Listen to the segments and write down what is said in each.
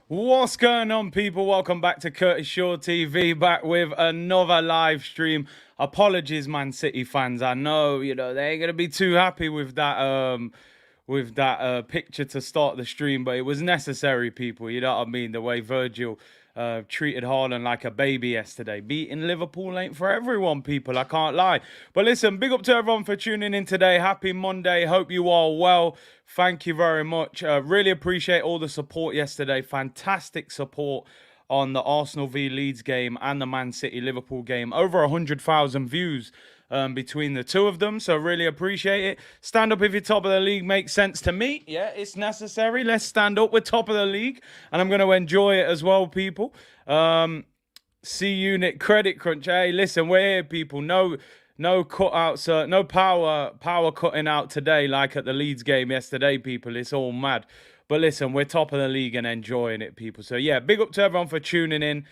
What's going on, people? Welcome back to Curtis Shaw TV, back with another live stream. Apologies, Man City fans. I know, they ain't gonna be too happy with that picture to start the stream, but it was necessary, people. You know what I mean? The way Virgil treated Haaland like a baby yesterday. Beating Liverpool ain't for everyone, people. I can't lie. But listen, big up to everyone for tuning in today. Happy Monday. Hope you all well. Thank you very much. Really appreciate all the support yesterday. Fantastic support on the Arsenal v Leeds game and the Man City Liverpool game. Over 100,000 views between the two of them. So really appreciate it. Stand up if you're top of the league makes sense to me. Yeah, it's necessary. Let's stand up. We're top of the league. And I'm going to enjoy it as well, people. C Unit Credit Crunch. Hey, listen, we're here, people. No cutouts, no power cutting out today like at the Leeds game yesterday, people. It's all mad. But listen, we're top of the league and enjoying it, people. So yeah, big up to everyone for tuning in.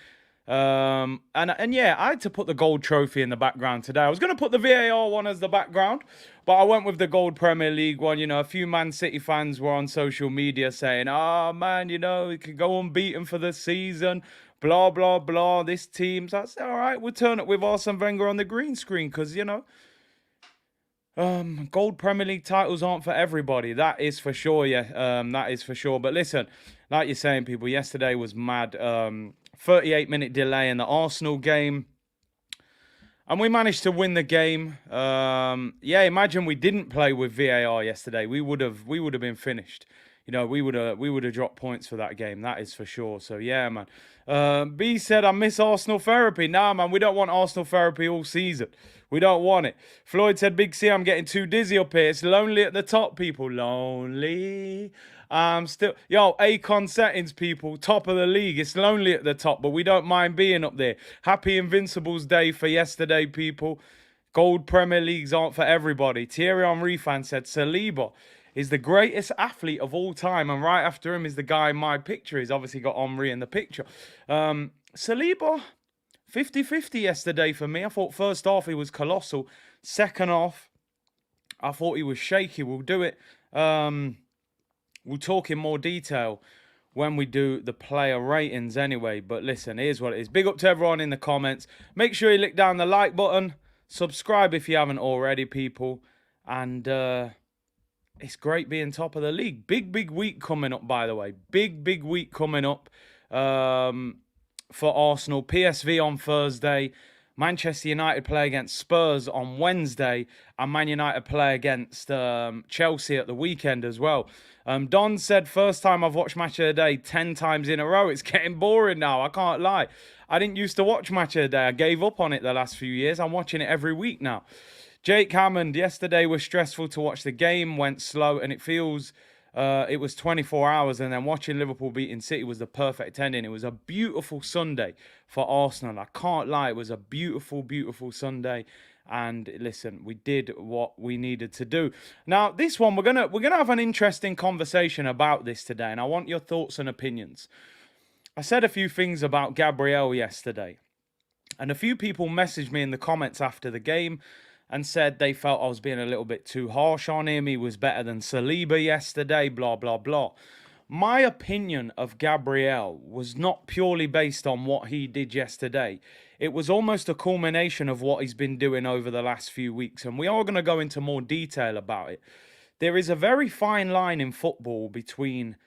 And yeah, I had to put the gold trophy in the background today. I was going to put the VAR one as the background, but I went with the gold Premier League one. A few Man City fans were on social media saying, "Oh man, we could go unbeaten for the season. Blah blah blah. This team." So I said, "All right, we'll turn it with Arsene Wenger on the green screen because gold Premier League titles aren't for everybody. That is for sure. Yeah, that is for sure. But listen, like you're saying, people, yesterday was mad. 38-minute delay in the Arsenal game. And we managed to win the game. Yeah, imagine we didn't play with VAR yesterday. We would have been finished. We would have dropped points for that game. That is for sure. So yeah, man. B said, "I miss Arsenal therapy." Nah, man, we don't want Arsenal therapy all season. We don't want it. Floyd said, "Big C, I'm getting too dizzy up here. It's lonely at the top, people. Lonely. Still, Acon settings, people. Top of the league. It's lonely at the top, but we don't mind being up there. Happy Invincibles Day for yesterday, people. Gold Premier Leagues aren't for everybody." Thierry Henry fan said, "Saliba is the greatest athlete of all time, and right after him is the guy in my picture." He's obviously got Henry in the picture. Saliba, 50-50 yesterday for me. I thought first half he was colossal. Second half, I thought he was shaky. We'll do it. We'll talk in more detail when we do the player ratings anyway. But listen, here's what it is. Big up to everyone in the comments. Make sure you lick down the like button. Subscribe if you haven't already, people. And it's great being top of the league. Big week coming up, by the way. Big week coming up for Arsenal. PSV on Thursday. Manchester United play against Spurs on Wednesday, and Man United play against Chelsea at the weekend as well. Don said, "First time I've watched Match of the Day 10 times in a row. It's getting boring now. I can't lie. I didn't used to watch Match of the Day. I gave up on it the last few years. I'm watching it every week now." Jake Hammond, yesterday was stressful to watch the game, went slow, and it feels it was 24 hours, and then watching Liverpool beating City was the perfect ending. It was a beautiful Sunday for Arsenal. I can't lie, it was a beautiful Sunday. And listen, we did what we needed to do. Now, this one, we're gonna have an interesting conversation about this today, and I want your thoughts and opinions. I said a few things about Gabriel yesterday, and a few people messaged me in the comments after the game and said they felt I was being a little bit too harsh on him. He was better than Saliba yesterday, blah, blah, blah. My opinion of Gabriel was not purely based on what he did yesterday. It was almost a culmination of what he's been doing over the last few weeks, and we are going to go into more detail about it. There is a very fine line in football between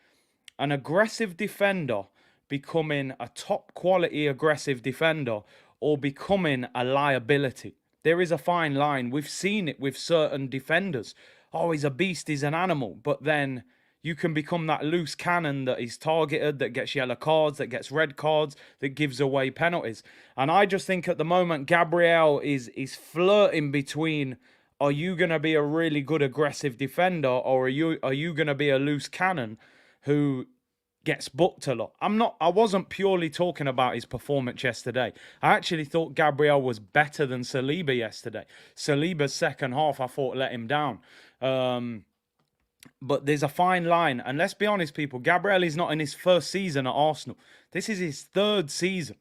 an aggressive defender becoming a top quality aggressive defender or becoming a liability. There is a fine line. We've seen it with certain defenders. Oh, he's a beast, he's an animal. But then you can become that loose cannon that is targeted, that gets yellow cards, that gets red cards, that gives away penalties. And I just think at the moment, Gabriel is flirting between, are you going to be a really good aggressive defender, or are you going to be a loose cannon who gets booked a lot? I wasn't purely talking about his performance yesterday. I actually thought Gabriel was better than Saliba yesterday. Saliba's second half, I thought, let him down. But there's a fine line. And let's be honest, people, Gabriel is not in his first season at Arsenal. This is his third season.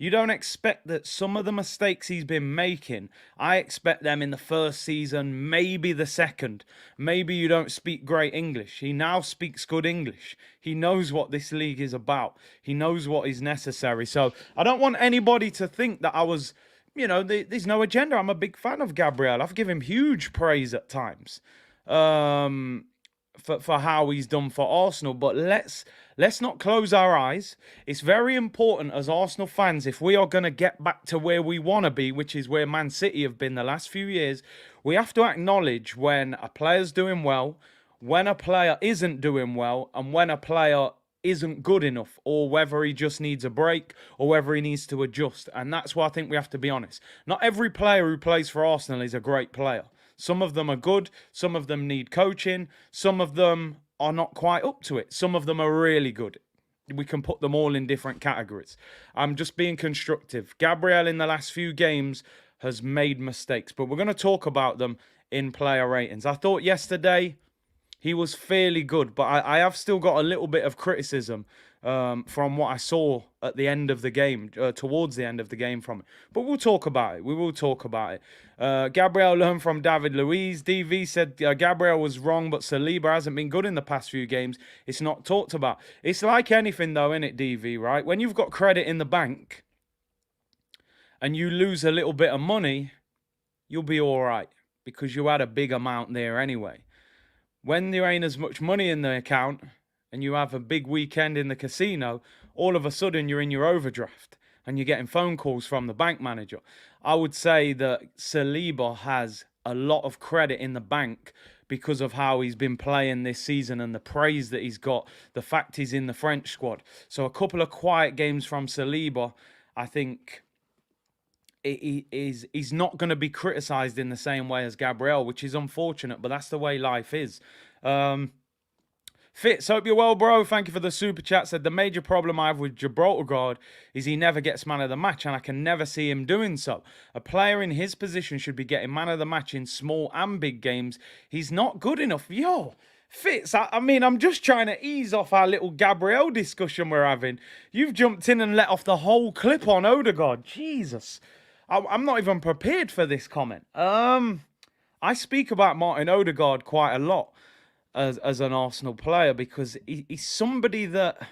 You don't expect that some of the mistakes he's been making, I expect them in the first season, maybe the second. Maybe you don't speak great English. He now speaks good English. He knows what this league is about. He knows what is necessary. So I don't want anybody to think that I was, there's no agenda. I'm a big fan of Gabriel. I've given him huge praise at times. For how he's done for Arsenal, but let's not close our eyes. It's very important as Arsenal fans, if we are going to get back to where we want to be, which is where Man City have been the last few years, we have to acknowledge when a player's doing well, when a player isn't doing well, and when a player isn't good enough, or whether he just needs a break, or whether he needs to adjust. And that's why I think we have to be honest. Not every player who plays for Arsenal is a great player. Some of them are good, some of them need coaching, some of them are not quite up to it. Some of them are really good. We can put them all in different categories. I'm just being constructive. Gabriel in the last few games has made mistakes, but we're going to talk about them in player ratings. I thought yesterday he was fairly good, but I have still got a little bit of criticism from what I saw at the end of the game, towards the end of the game from it. But we'll talk about it. We will talk about it. Gabriel learned from David Luiz. DV said Gabriel was wrong, but Saliba hasn't been good in the past few games. It's not talked about. It's like anything though, isn't it, DV, right? When you've got credit in the bank and you lose a little bit of money, you'll be all right because you had a big amount there anyway. When there ain't as much money in the account and you have a big weekend in the casino, all of a sudden you're in your overdraft and you're getting phone calls from the bank manager. I would say that Saliba has a lot of credit in the bank because of how he's been playing this season and the praise that he's got, the fact he's in the French squad. So a couple of quiet games from Saliba, I think he's not going to be criticised in the same way as Gabriel, which is unfortunate, but that's the way life is. Fitz, hope you're well, bro. Thank you for the super chat. Said the major problem I have with Gabriel is he never gets man of the match, and I can never see him doing so. A player in his position should be getting man of the match in small and big games. He's not good enough. Yo, Fitz, I mean, I'm just trying to ease off our little Gabriel discussion we're having. You've jumped in and let off the whole clip on Odegaard. Jesus. I'm not even prepared for this comment. I speak about Martin Odegaard quite a lot as an Arsenal player because he's somebody that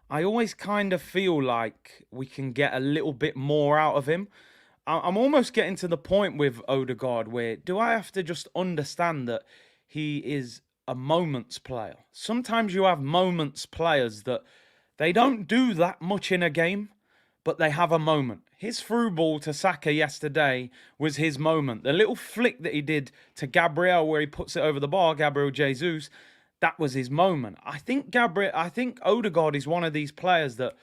I always kind of feel like we can get a little bit more out of him. I'm almost getting to the point with Odegaard where do I have to just understand that he is a moments player? Sometimes you have moments players that they don't do that much in a game, but they have a moment. His through ball to Saka yesterday was his moment. The little flick that he did to Gabriel where he puts it over the bar, Gabriel Jesus, that was his moment. I think Odegaard is one of these players that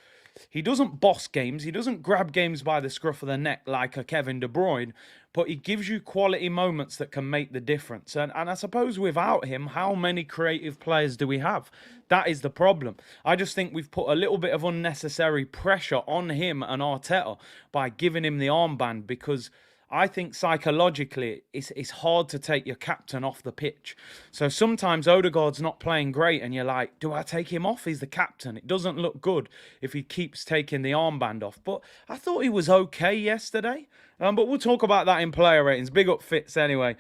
he doesn't boss games. He doesn't grab games by the scruff of the neck like a Kevin De Bruyne, but he gives you quality moments that can make the difference. And I suppose without him, how many creative players do we have? That is the problem. I just think we've put a little bit of unnecessary pressure on him and Arteta by giving him the armband because I think psychologically it's hard to take your captain off the pitch. So sometimes Odegaard's not playing great and you're like, do I take him off? He's the captain. It doesn't look good if he keeps taking the armband off. But I thought he was okay yesterday. But we'll talk about that in player ratings. Big up Fitz anyway.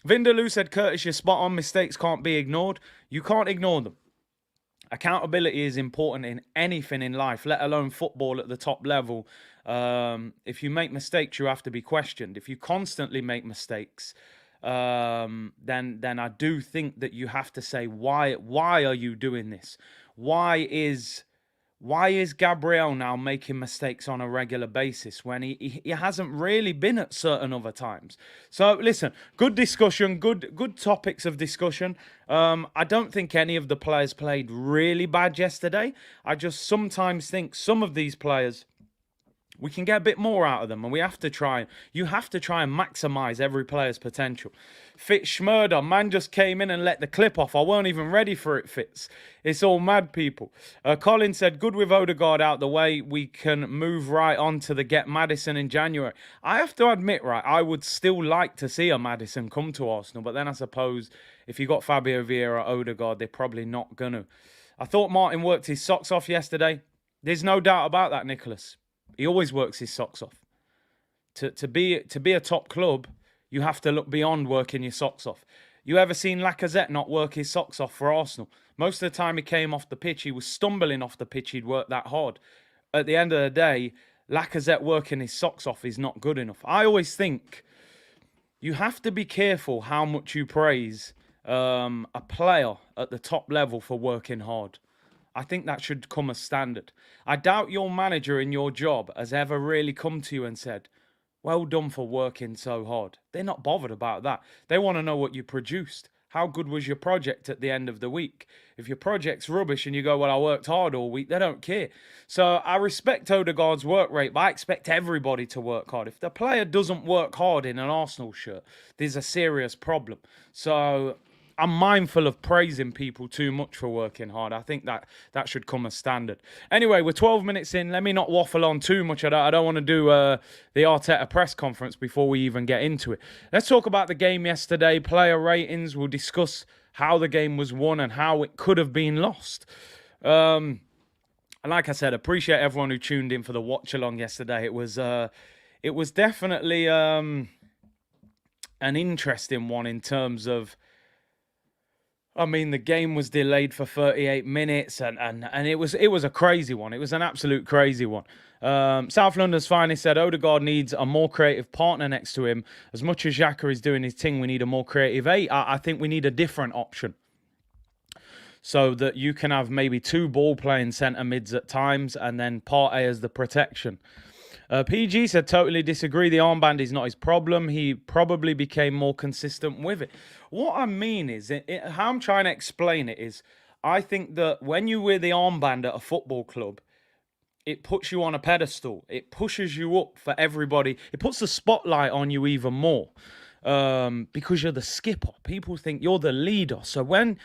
Vindaloo said, Curtis, you're spot on. Mistakes can't be ignored. You can't ignore them. Accountability is important in anything in life, let alone football at the top level. If you make mistakes, you have to be questioned. If you constantly make mistakes, then I do think that you have to say, why are you doing this? Why is Gabriel now making mistakes on a regular basis when he hasn't really been at certain other times? So listen, good discussion, good topics of discussion. I don't think any of the players played really bad yesterday. I just sometimes think some of these players, we can get a bit more out of them, and you have to try and maximize every player's potential. Fitz Schmurder, man just came in and let the clip off. I weren't even ready for it, Fitz. It's all mad people. Colin said, good with Odegaard out the way. We can move right on to the get Maddison in January. I have to admit, right, I would still like to see a Maddison come to Arsenal, but then I suppose if you got Fabio Vieira or Odegaard, they're probably not going to. I thought Martin worked his socks off yesterday. There's no doubt about that, Nicholas. He always works his socks off. To be a top club, you have to look beyond working your socks off. You ever seen Lacazette not work his socks off for Arsenal? Most of the time he came off the pitch, he was stumbling off the pitch, he'd worked that hard. At the end of the day, Lacazette working his socks off is not good enough. I always think you have to be careful how much you praise a player at the top level for working hard. I think that should come as standard. I doubt your manager in your job has ever really come to you and said, well done for working so hard. They're not bothered about that. They want to know what you produced. How good was your project at the end of the week? If your project's rubbish and you go, well, I worked hard all week, they don't care. So I respect Odegaard's work rate, but I expect everybody to work hard. If the player doesn't work hard in an Arsenal shirt, there's a serious problem. So I'm mindful of praising people too much for working hard. I think that should come as standard. Anyway, we're 12 minutes in. Let me not waffle on too much. I don't want to do the Arteta press conference before we even get into it. Let's talk about the game yesterday. Player ratings. We'll discuss how the game was won and how it could have been lost. And like I said, appreciate everyone who tuned in for the watch along yesterday. It was definitely an interesting one in terms of, I mean, the game was delayed for 38 minutes and it was a crazy one. It was an absolute crazy one. South London's Finest said Odegaard needs a more creative partner next to him. As much as Xhaka is doing his thing, we need a more creative eight. I think we need a different option so that you can have maybe two ball-playing centre mids at times and then Partey as the protection. PG said, totally disagree. The armband is not his problem. He probably became more consistent with it. What I mean is, how I'm trying to explain it is, I think that when you wear the armband at a football club, it puts you on a pedestal. It pushes you up for everybody. It puts the spotlight on you even more because you're the skipper. People think you're the leader. So when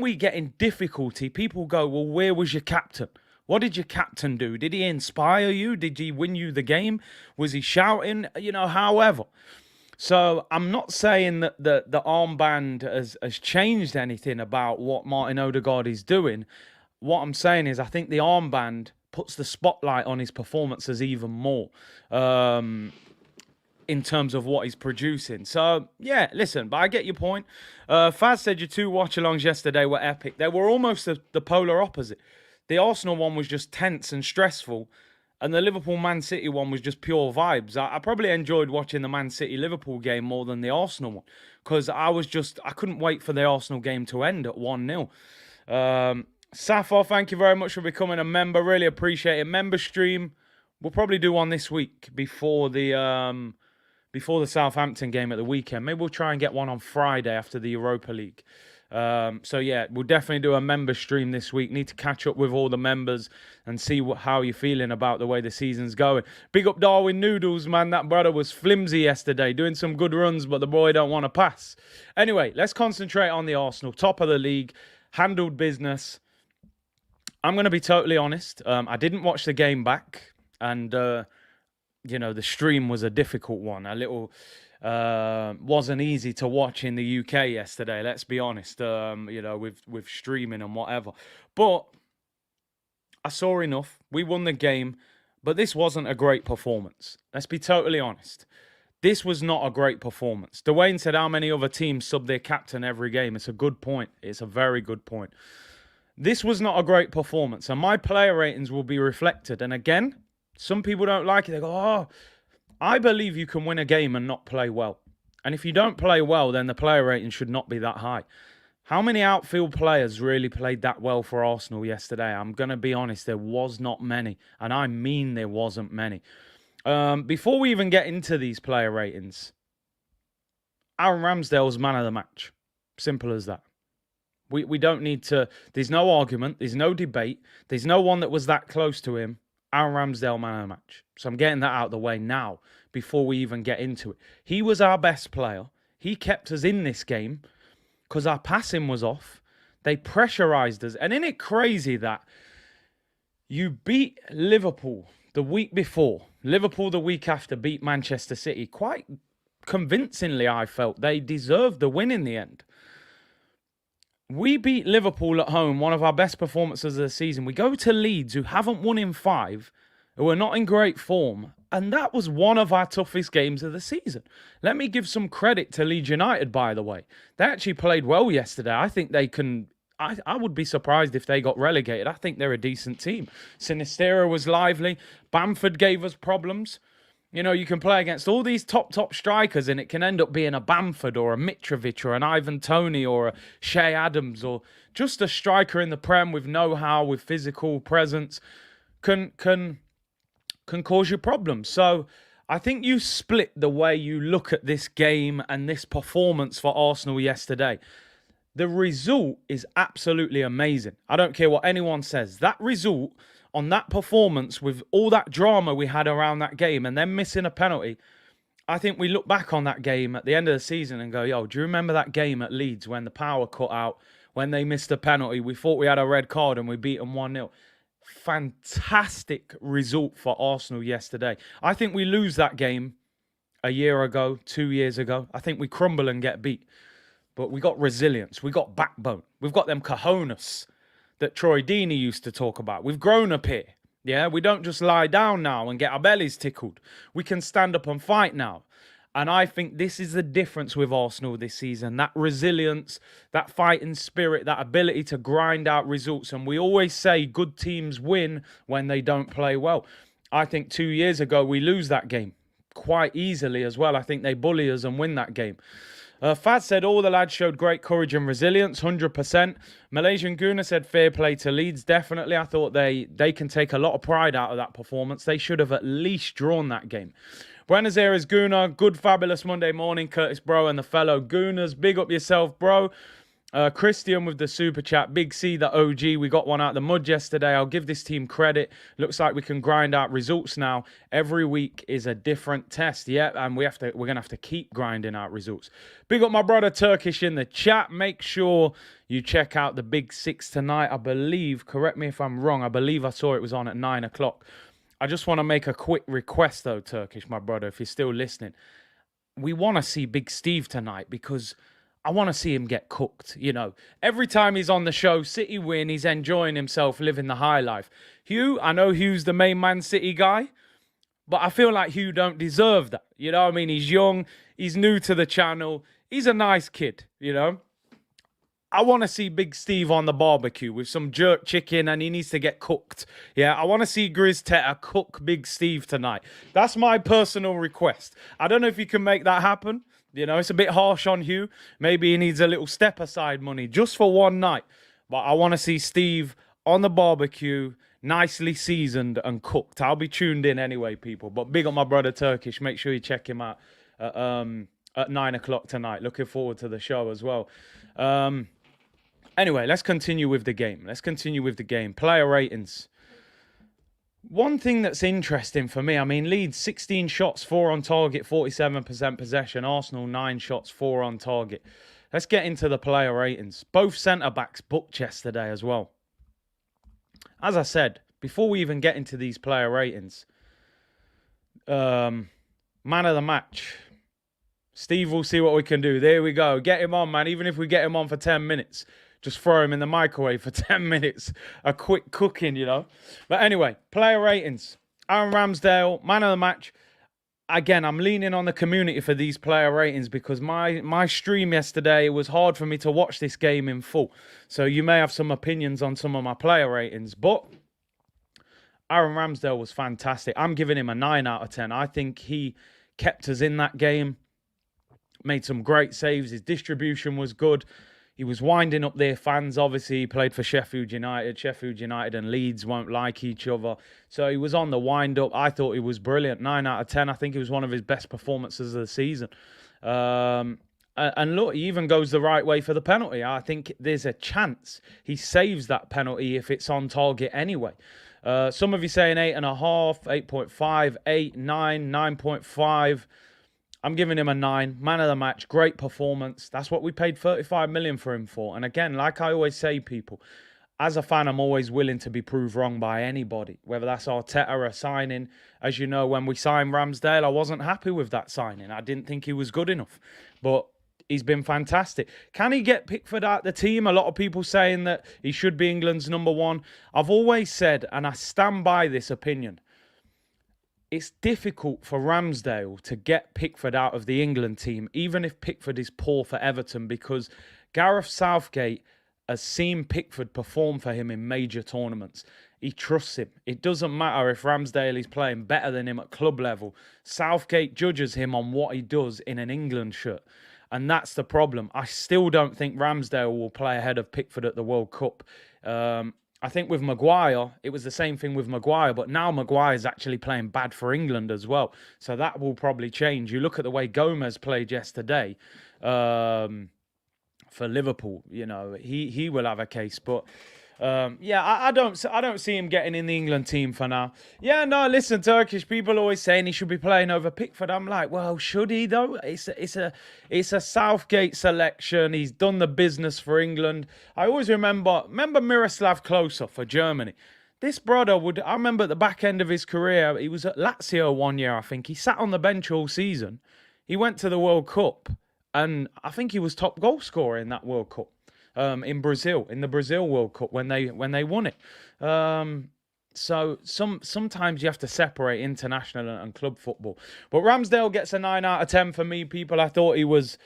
we get in difficulty, people go, well, where was your captain? What did your captain do? Did he inspire you? Did he win you the game? Was he shouting? However. So I'm not saying that the armband has changed anything about what Martin Odegaard is doing. What I'm saying is I think the armband puts the spotlight on his performances even more in terms of what he's producing. So, yeah, listen, but I get your point. Faz said your two watch-alongs yesterday were epic. They were almost the polar opposite. The Arsenal one was just tense and stressful, and the Liverpool-Man City one was just pure vibes. I probably enjoyed watching the Man City-Liverpool game more than the Arsenal one, because I couldn't wait for the Arsenal game to end at 1-0. Safar, thank you very much for becoming a member. Really appreciate it. Member stream, we'll probably do one this week before the Southampton game at the weekend. Maybe we'll try and get one on Friday after the Europa League. So yeah, we'll definitely do a member stream this week. Need to catch up with all the members and see how you're feeling about the way the season's going. Big up Darwin Noodles, man. That brother was flimsy yesterday, doing some good runs, but the boy don't want to pass. Anyway, let's concentrate on the Arsenal. Top of the league, handled business. I'm going to be totally honest. I didn't watch the game back, and the stream was a difficult one. A little wasn't easy to watch in the UK yesterday, let's be honest, with streaming and whatever. But I saw enough. We won the game, but this wasn't a great performance. Let's be totally honest. This was not a great performance. Dwayne said how many other teams sub their captain every game. It's a good point. It's a very good point. This was not a great performance, and my player ratings will be reflected. And again, some people don't like it. They go, oh, I believe you can win a game and not play well. And if you don't play well, then the player rating should not be that high. How many outfield players really played that well for Arsenal yesterday? I'm going to be honest, there was not many. And I mean there wasn't many. Before we even get into these player ratings, Aaron Ramsdale's man of the match. Simple as that. We don't need to... There's no argument. There's no debate. There's no one that was that close to him. Aaron Ramsdale, man of the match. So I'm getting that out of the way now before we even get into it. He was our best player. He kept us in this game because our passing was off. They pressurised us. And isn't it crazy that you beat Liverpool the week before, Liverpool the week after beat Manchester City quite convincingly, I felt. They deserved the win in the end. We beat Liverpool at home, one of our best performances of the season. We go to Leeds, who haven't won in 5, who are not in great form, and that was one of our toughest games of the season. Let me give some credit to Leeds United, by the way. They actually played well yesterday. I think they can... I would be surprised if they got relegated. I think they're a decent team. Sinistera was lively. Bamford gave us problems. You know, you can play against all these top strikers and it can end up being a Bamford or a Mitrovic or an Ivan Toney or a Shea Adams or just a striker in the Prem with know-how, with physical presence can cause you problems. So I think you split the way you look at this game and this performance for Arsenal yesterday. The result is absolutely amazing. I don't care what anyone says. That result on that performance with all that drama we had around that game and then missing a penalty, I think we look back on that game at the end of the season and go, yo, do you remember that game at Leeds when the power cut out, when they missed a penalty? We thought we had a red card and we beat them 1-0. Fantastic result for Arsenal yesterday. I think we lose that game a year ago, 2 years ago. I think we crumble and get beat. But we got resilience. We got backbone. We've got them cojones that Troy Deeney used to talk about. We've grown up here. Yeah, we don't just lie down now and get our bellies tickled. We can stand up and fight now. And I think this is the difference with Arsenal this season. That resilience, that fighting spirit, that ability to grind out results. And we always say good teams win when they don't play well. I think 2 years ago we lose that game quite easily as well. I think they bully us and win that game. Fat said all the lads showed great courage and resilience, 100%. Malaysian Guna said fair play to Leeds, definitely. I thought they can take a lot of pride out of that performance. They should have at least drawn that game. Buenos Aires Guna, good fabulous Monday morning, Curtis Bro and the fellow Gunas. Big up yourself, bro. Christian with the super chat. Big C, the OG. We got one out of the mud yesterday. I'll give this team credit. Looks like we can grind out results now. Every week is a different test. Yeah, and we're gonna have to keep grinding out results. Big up my brother Turkish in the chat. Make sure you check out the Big Six tonight. I believe, correct me if I'm wrong, I believe I saw it was on at 9 o'clock. I just want to make a quick request though, Turkish, my brother, if you're still listening. We want to see Big Steve tonight because I want to see him get cooked, you know. Every time he's on the show, City win, he's enjoying himself, living the high life. Hugh, I know Hugh's the main Man City guy, but I feel like Hugh don't deserve that. You know what I mean? He's young, he's new to the channel, he's a nice kid, you know. I want to see Big Steve on the barbecue with some jerk chicken and he needs to get cooked. Yeah, I want to see Grizz Teta cook Big Steve tonight. That's my personal request. I don't know if you can make that happen. You know, it's a bit harsh on Hugh. Maybe he needs a little step aside money just for one night. But I want to see Steve on the barbecue, nicely seasoned and cooked. I'll be tuned in anyway, people. But big up my brother Turkish. Make sure you check him out at 9 o'clock tonight. Looking forward to the show as well. Anyway, let's continue with the game. Player ratings. One thing that's interesting for me, I mean, Leeds, 16 shots, 4 on target, 47% possession. Arsenal, 9 shots, 4 on target. Let's get into the player ratings. Both centre-backs booked yesterday as well. As I said, before we even get into these player ratings, man of the match. Steve will see what we can do. There we go. Get him on, man. Even if we get him on for 10 minutes. Just throw him in the microwave for 10 minutes. A quick cooking, you know. But anyway, player ratings. Aaron Ramsdale, man of the match. Again, I'm leaning on the community for these player ratings because my stream yesterday, it was hard for me to watch this game in full. So you may have some opinions on some of my player ratings. But Aaron Ramsdale was fantastic. I'm giving him a 9 out of 10. I think he kept us in that game. Made some great saves. His distribution was good. He was winding up their fans. Obviously, he played for Sheffield United. Sheffield United and Leeds won't like each other. So he was on the wind-up. I thought he was brilliant. 9 out of 10. I think it was one of his best performances of the season. And look, he even goes the right way for the penalty. I think there's a chance he saves that penalty if it's on target anyway. Some of you saying 8.5, 8.5, 8, 9, 9.5. I'm giving him a 9. Man of the match. Great performance. That's what we paid 35 million for him for. And again, like I always say, people, as a fan, I'm always willing to be proved wrong by anybody, whether that's Arteta or a signing. As you know, when we signed Ramsdale, I wasn't happy with that signing. I didn't think he was good enough. But He's been fantastic. Can he get Pickford out the team? A lot of people saying that he should be England's number one. I've always said, and I stand by this opinion, it's difficult for Ramsdale to get Pickford out of the England team, even if Pickford is poor for Everton, because Gareth Southgate has seen Pickford perform for him in major tournaments. He trusts him. It doesn't matter if Ramsdale is playing better than him at club level. Southgate judges him on what he does in an England shirt. And that's the problem. I still don't think Ramsdale will play ahead of Pickford at the World Cup. I think with Maguire, it was the same thing with Maguire, but now Maguire's actually playing bad for England as well. So that will probably change. You look at the way Gomez played yesterday for Liverpool, he will have a case. But I don't see him getting in the England team for now. Yeah, no, listen, Turkish people always saying he should be playing over Pickford. I'm like, well, should he though? It's a Southgate selection. He's done the business for England. I always remember Miroslav Klose for Germany. This brother I remember at the back end of his career, he was at Lazio one year, I think. He sat on the bench all season. He went to the World Cup, and I think he was top goal scorer in that World Cup. In Brazil, in the Brazil World Cup when they won it. So sometimes you have to separate international and club football. But Ramsdale gets a 9 out of 10 for me, people. I thought he was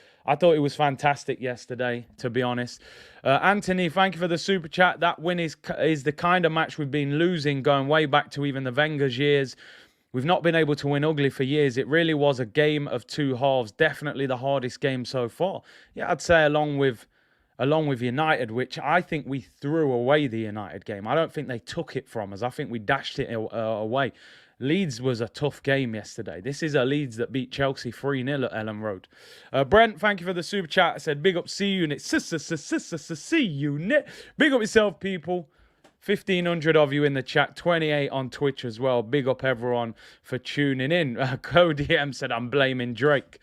fantastic yesterday, to be honest. Anthony, thank you for the super chat. That win is the kind of match we've been losing going way back to even the Wenger's years. We've not been able to win ugly for years. It really was a game of two halves. Definitely the hardest game so far. Yeah, I'd say along with United, which I think we threw away the United game. I don't think they took it from us. I think we dashed it away. Leeds was a tough game yesterday. This is a Leeds that beat Chelsea 3-0 at Ellen Road. Brent, thank you for the super chat. I said, big up C-Unit. C-Unit. Big up yourself, people. 1,500 of you in the chat. 28 on Twitch as well. Big up everyone for tuning in. Cody M said, I'm blaming Drake.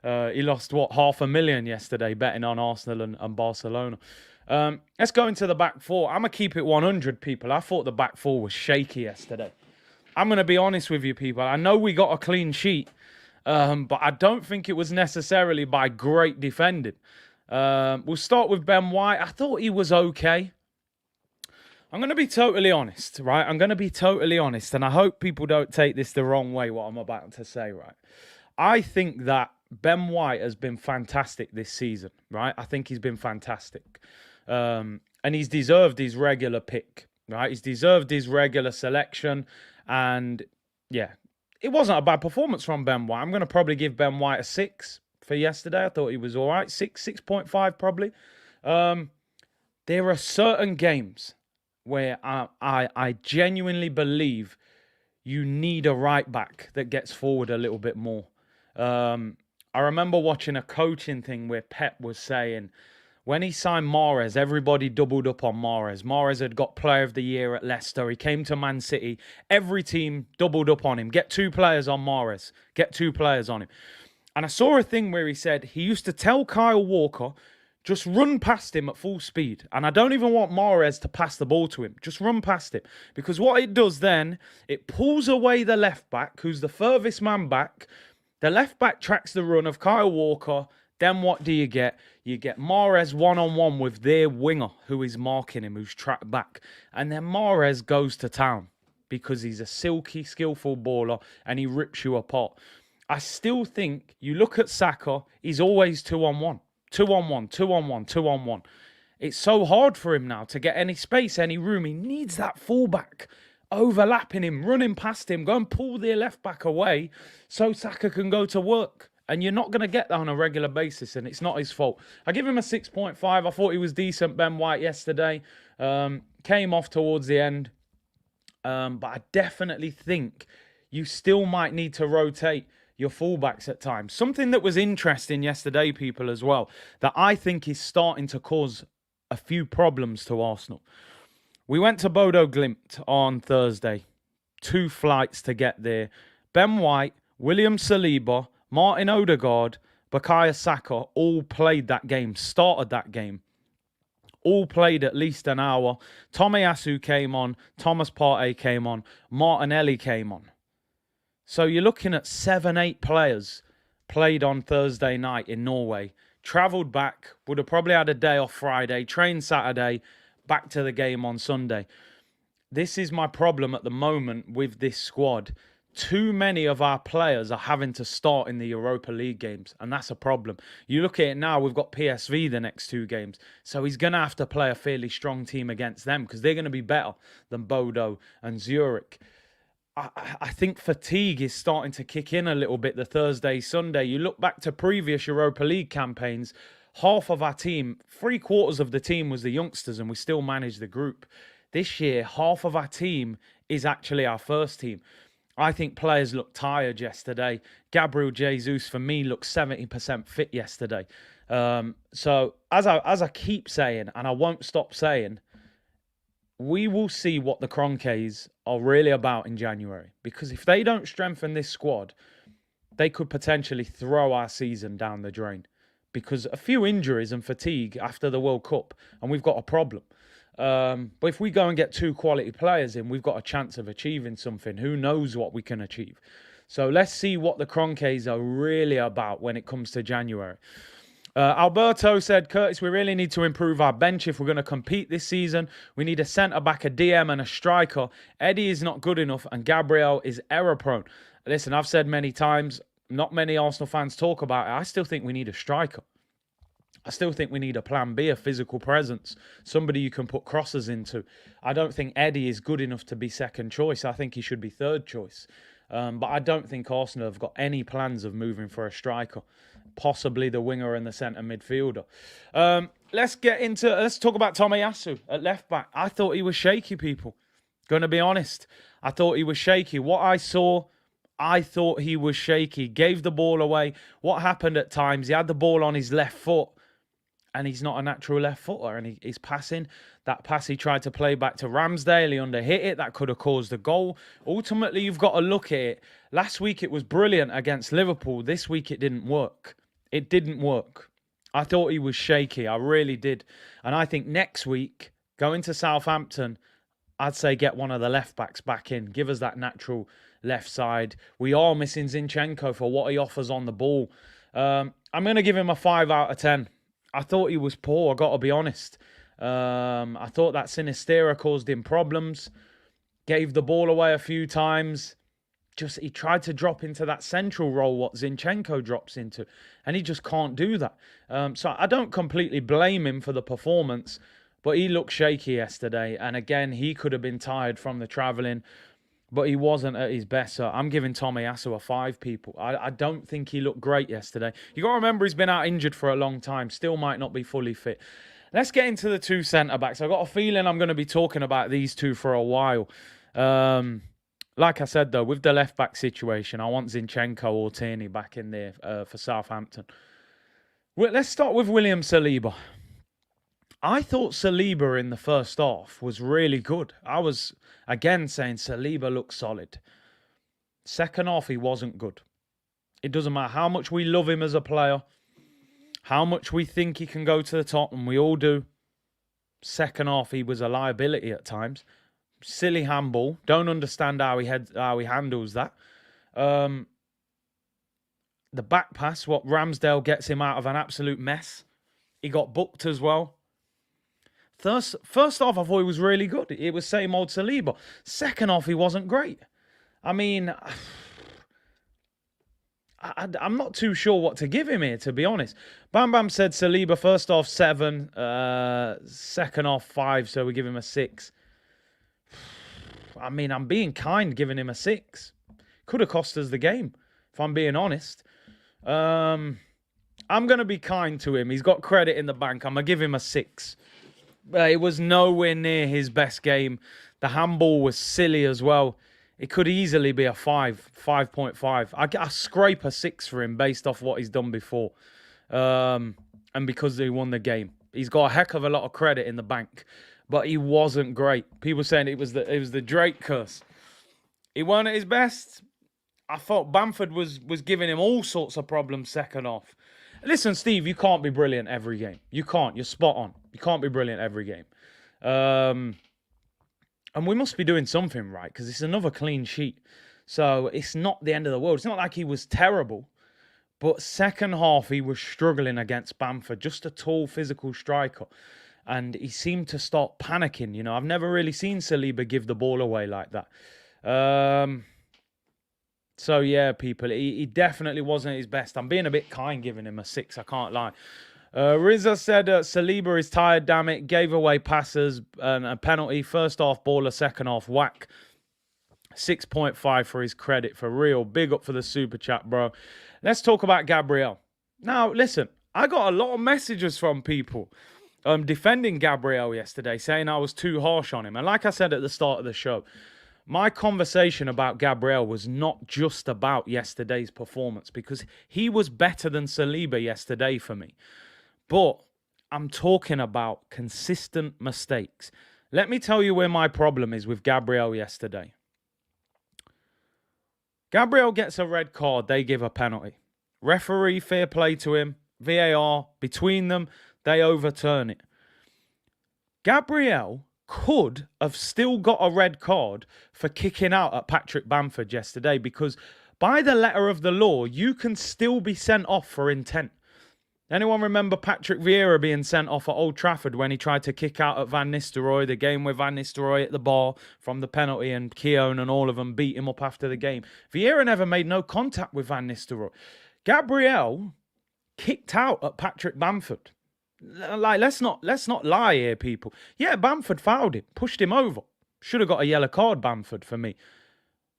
He lost, $500,000 yesterday betting on Arsenal and Barcelona. Let's go into the back four. I'm going to keep it 100, people. I thought the back four was shaky yesterday. I'm going to be honest with you, people. I know we got a clean sheet, but I don't think it was necessarily by great defending. We'll start with Ben White. I thought he was okay. I'm going to be totally honest, right? I'm going to be totally honest, and I hope people don't take this the wrong way, what I'm about to say, right? I think that Ben White has been fantastic this season, right? I think he's been fantastic. And he's deserved his regular pick, right? He's deserved his regular selection. And, yeah, it wasn't a bad performance from Ben White. I'm going to probably give Ben White a 6 for yesterday. I thought he was all right. 6.5 probably. There are certain games where I genuinely believe you need a right back that gets forward a little bit more. I remember watching a coaching thing where Pep was saying when he signed Mahrez, everybody doubled up on Mahrez. Mahrez had got Player of the Year at Leicester. He came to Man City. Every team doubled up on him. Get 2 players on Mahrez. Get 2 players on him. And I saw a thing where he said he used to tell Kyle Walker, just run past him at full speed. And I don't even want Mahrez to pass the ball to him. Just run past him. Because what it does then, it pulls away the left back, who's the furthest man back. The left back tracks the run of Kyle Walker. Then what do you get? You get Mahrez one-on-one with their winger who is marking him, who's tracked back. And then Mahrez goes to town because he's a silky, skillful baller and he rips you apart. I still think, you look at Saka, he's always 2-on-1. 2-on-1, 2-on-1, 2-on-1. It's so hard for him now to get any space, any room. He needs that fullback overlapping him, running past him, go and pull their left back away so Saka can go to work. And you're not going to get that on a regular basis, and it's not his fault. I give him a 6.5. I thought he was decent, Ben White, yesterday. Came off towards the end. But I definitely think you still might need to rotate your fullbacks at times. Something that was interesting yesterday, people, as well, that I think is starting to cause a few problems to Arsenal. We went to Bodo Glimt on Thursday. 2 flights to get there. Ben White, William Saliba, Martin Odegaard, Bukayo Saka all played that game, started that game. All played at least an hour. Tomiyasu came on, Thomas Partey came on, Martinelli came on. So you're looking at 7-8 players played on Thursday night in Norway. travelled back, would have probably had a day off Friday, trained Saturday, back to the game on Sunday. This is my problem at the moment with this squad. Too many of our players are having to start in the Europa League games, and that's a problem. You look at it now, we've got PSV the next 2 games, so he's going to have to play a fairly strong team against them because they're going to be better than Bodo and Zurich. I think fatigue is starting to kick in a little bit the Thursday, Sunday. You look back to previous Europa League campaigns, half of our team, 3/4 of the team was the youngsters, and we still managed the group. This year, half of our team is actually our first team. I think players looked tired yesterday. Gabriel Jesus, for me, looked 70% fit yesterday. So, as I keep saying, and I won't stop saying, we will see what the Cronkies are really about in January. Because if they don't strengthen this squad, they could potentially throw our season down the drain. Because a few injuries and fatigue after the World Cup, and we've got a problem. But if we go and get 2 quality players in, we've got a chance of achieving something. Who knows what we can achieve? So let's see what the Cronkies are really about when it comes to January. Alberto said, Curtis, we really need to improve our bench if we're going to compete this season. We need a centre-back, a DM and a striker. Eddie is not good enough and Gabriel is error-prone. Listen, I've said many times, not many Arsenal fans talk about it. I still think we need a striker. I still think we need a plan B, a physical presence, somebody you can put crosses into. I don't think Eddie is good enough to be second choice. I think he should be third choice. But I don't think Arsenal have got any plans of moving for a striker. Possibly the winger and the centre midfielder. Let's talk about Tomiyasu at left back. I thought he was shaky, people. Going to be honest. I thought he was shaky. What I saw, I thought he was shaky. Gave the ball away. What happened at times, he had the ball on his left foot. And he's not a natural left footer. And he's passing. That pass he tried to play back to Ramsdale. He underhit it. That could have caused a goal. Ultimately, you've got to look at it. Last week, it was brilliant against Liverpool. This week, it didn't work. It didn't work. I thought he was shaky. I really did. And I think next week, going to Southampton, I'd say get one of the left backs back in. Give us that natural left side. We are missing Zinchenko for what he offers on the ball. I'm going to give him a 5 out of 10. I thought he was poor, I got to be honest. I thought that Sinistera caused him problems. Gave the ball away a few times. He tried to drop into that central role what Zinchenko drops into. And he just can't do that. So I don't completely blame him for the performance. But he looked shaky yesterday. And again, he could have been tired from the travelling. But he wasn't at his best. So I'm giving Tomiyasu a 5, people. I don't think he looked great yesterday. You got to remember he's been out injured for a long time. Still might not be fully fit. Let's get into the 2 centre-backs. I've got a feeling I'm going to be talking about these 2 for a while. Like I said, though, with the left-back situation, I want Zinchenko or Tierney back in there for Southampton. Well, let's start with William Saliba. I thought Saliba in the first half was really good. I was, again, saying Saliba looked solid. Second half, he wasn't good. It doesn't matter how much we love him as a player, how much we think he can go to the top, and we all do. Second half, he was a liability at times. Silly handball. Don't understand how he handles that. The back pass, what Ramsdale gets him out of an absolute mess. He got booked as well. First half, I thought he was really good. It was same old Saliba. Second half, he wasn't great. I mean, I'm not too sure what to give him here, to be honest. Bam Bam said Saliba, first half 7, second half 5, so we give him a 6. I mean, I'm being kind giving him a 6. Could have cost us the game, if I'm being honest. I'm going to be kind to him. He's got credit in the bank. I'm going to give him a 6. It was nowhere near his best game. The handball was silly as well. It could easily be a 5, 5.5. I scrape a 6 for him based off what he's done before. And because he won the game. He's got a heck of a lot of credit in the bank. But he wasn't great. People saying it was the Drake curse. He weren't at his best. I thought Bamford was giving him all sorts of problems second half. Listen, Steve, you can't be brilliant every game. You can't. You're spot on. You can't be brilliant every game. And we must be doing something right because it's another clean sheet. So it's not the end of the world. It's not like he was terrible. But second half, he was struggling against Bamford, just a tall, physical striker. And he seemed to start panicking. You know, I've never really seen Saliba give the ball away like that. So, yeah, people, he definitely wasn't his best. I'm being a bit kind giving him a 6, I can't lie. Rizza said Saliba is tired, damn it. Gave away passes and a penalty. First half baller, second half whack. 6.5 for his credit, for real. Big up for the super chat, bro. Let's talk about Gabriel. Now, listen, I got a lot of messages from people defending Gabriel yesterday, saying I was too harsh on him. And like I said at the start of the show, my conversation about Gabriel was not just about yesterday's performance, because he was better than Saliba yesterday for me. But I'm talking about consistent mistakes. Let me tell you where my problem is with Gabriel yesterday. Gabriel gets a red card, they give a penalty. Referee, fair play to him. VAR, between them, they overturn it. Gabriel could have still got a red card for kicking out at Patrick Bamford yesterday, because by the letter of the law, you can still be sent off for intent. Anyone remember Patrick Vieira being sent off at Old Trafford when he tried to kick out at Van Nistelrooy, the game with Van Nistelrooy at the bar from the penalty, and Keown and all of them beat him up after the game? Vieira never made no contact with Van Nistelrooy. Gabriel kicked out at Patrick Bamford. Like, let's not lie here, people. Yeah, Bamford fouled him, pushed him over. Should have got a yellow card, Bamford, for me.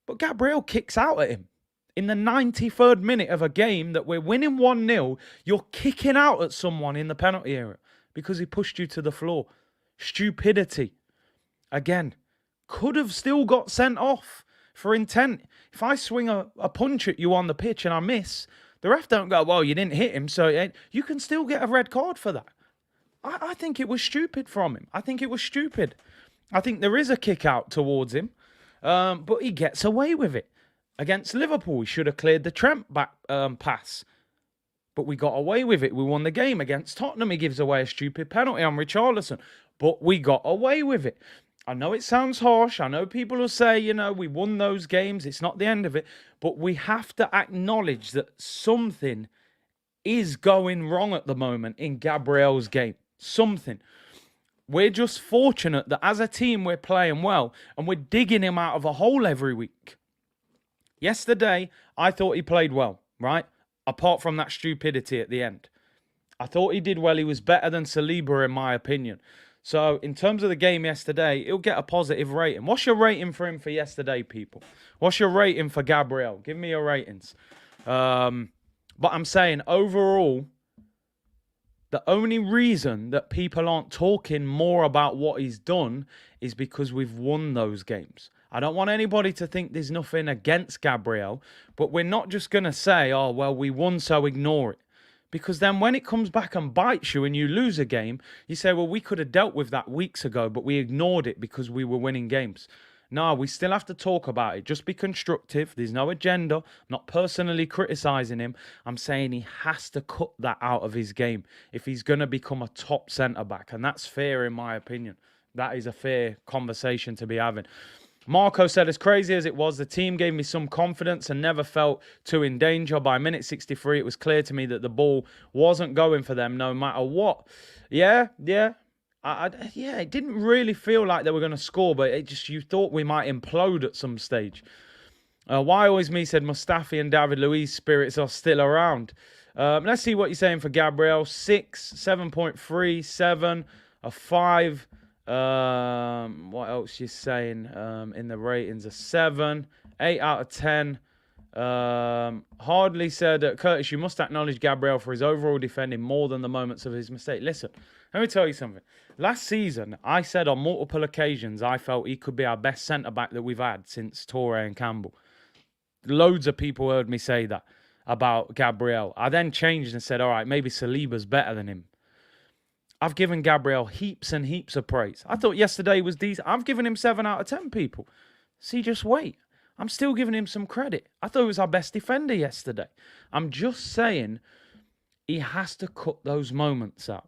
But Gabriel kicks out at him. In the 93rd minute of a game that we're winning 1-0, you're kicking out at someone in the penalty area because he pushed you to the floor. Stupidity. Again, could have still got sent off for intent. If I swing a punch at you on the pitch and I miss, the ref don't go, well, you didn't hit him, so you can still get a red card for that. I think it was stupid from him. I think it was stupid. I think there is a kick out towards him, but he gets away with it. Against Liverpool, we should have cleared the Trent back pass, but we got away with it. We won the game. Against Tottenham, he gives away a stupid penalty on Richarlison, but we got away with it. I know it sounds harsh. I know people will say, you know, we won those games. It's not the end of it. But we have to acknowledge that something is going wrong at the moment in Gabriel's game. Something. We're just fortunate that as a team, we're playing well and we're digging him out of a hole every week. Yesterday, I thought he played well, right? Apart from that stupidity at the end. I thought he did well. He was better than Saliba, in my opinion. So, in terms of the game yesterday, he'll get a positive rating. What's your rating for him for yesterday, people? What's your rating for Gabriel? Give me your ratings. But I'm saying, overall, the only reason that people aren't talking more about what he's done is because we've won those games. I don't want anybody to think there's nothing against Gabriel, but we're not just going to say, oh, well, we won, so ignore it. Because then when it comes back and bites you and you lose a game, you say, well, we could have dealt with that weeks ago, but we ignored it because we were winning games. No, we still have to talk about it. Just be constructive. There's no agenda. I'm not personally criticising him. I'm saying he has to cut that out of his game if he's going to become a top centre-back. And that's fair in my opinion. That is a fair conversation to be having. Marco said, as crazy as it was, the team gave me some confidence and never felt too in danger. By minute 63, it was clear to me that the ball wasn't going for them no matter what. Yeah. It didn't really feel like they were going to score, but it just, you thought we might implode at some stage. Why Always Me said, Mustafi and David Luiz spirits are still around. Let's see what you're saying for Gabriel. 6, 7.3, 7, a 5. What else you saying in the ratings? A 7, 8 out of 10. Hardly said, Curtis, you must acknowledge Gabriel for his overall defending more than the moments of his mistake. Listen, let me tell you something. Last season, I said on multiple occasions I felt he could be our best centre-back that we've had since Toure and Campbell. Loads of people heard me say that about Gabriel. I then changed and said, all right, maybe Saliba's better than him. I've given Gabriel heaps and heaps of praise. I thought yesterday was decent. I've given him 7 out of 10, people. See, just wait. I'm still giving him some credit. I thought he was our best defender yesterday. I'm just saying he has to cut those moments out.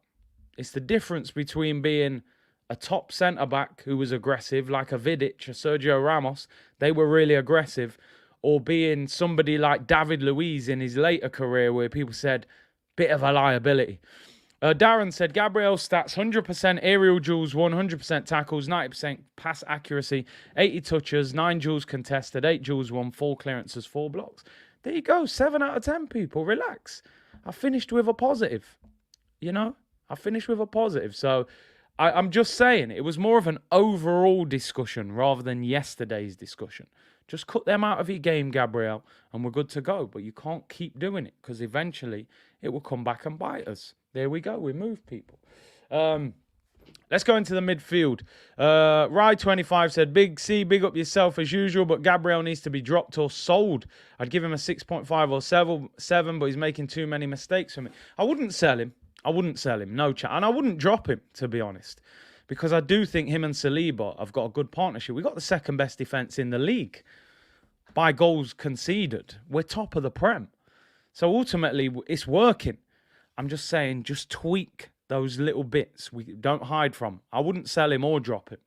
It's the difference between being a top centre-back who was aggressive, like a Vidic, a Sergio Ramos. They were really aggressive. or being somebody like David Luiz in his later career where people said, bit of a liability. Darren said, Gabriel stats, 100% aerial duels, 100% tackles, 90% pass accuracy, 80 touches, 9 duels contested, 8 duels won, 4 clearances, 4 blocks. There you go, 7 out of 10, people. Relax. I finished with a positive. You know, I finished with a positive. So I'm just saying it was more of an overall discussion rather than yesterday's discussion. Just cut them out of your game, Gabriel, and we're good to go. But you can't keep doing it because eventually it will come back and bite us. There we go. We move, people. Let's go into the midfield. Rye25 said, Big C, big up yourself as usual, but Gabriel needs to be dropped or sold. I'd give him a 6.5 or 7, but he's making too many mistakes for me. I wouldn't sell him. No chance. And I wouldn't drop him, to be honest, because I do think him and Saliba have got a good partnership. We've got the second best defence in the league by goals conceded. We're top of the Prem. So ultimately, it's working. I'm just saying, just tweak those little bits. We don't hide from. I wouldn't sell him or drop him.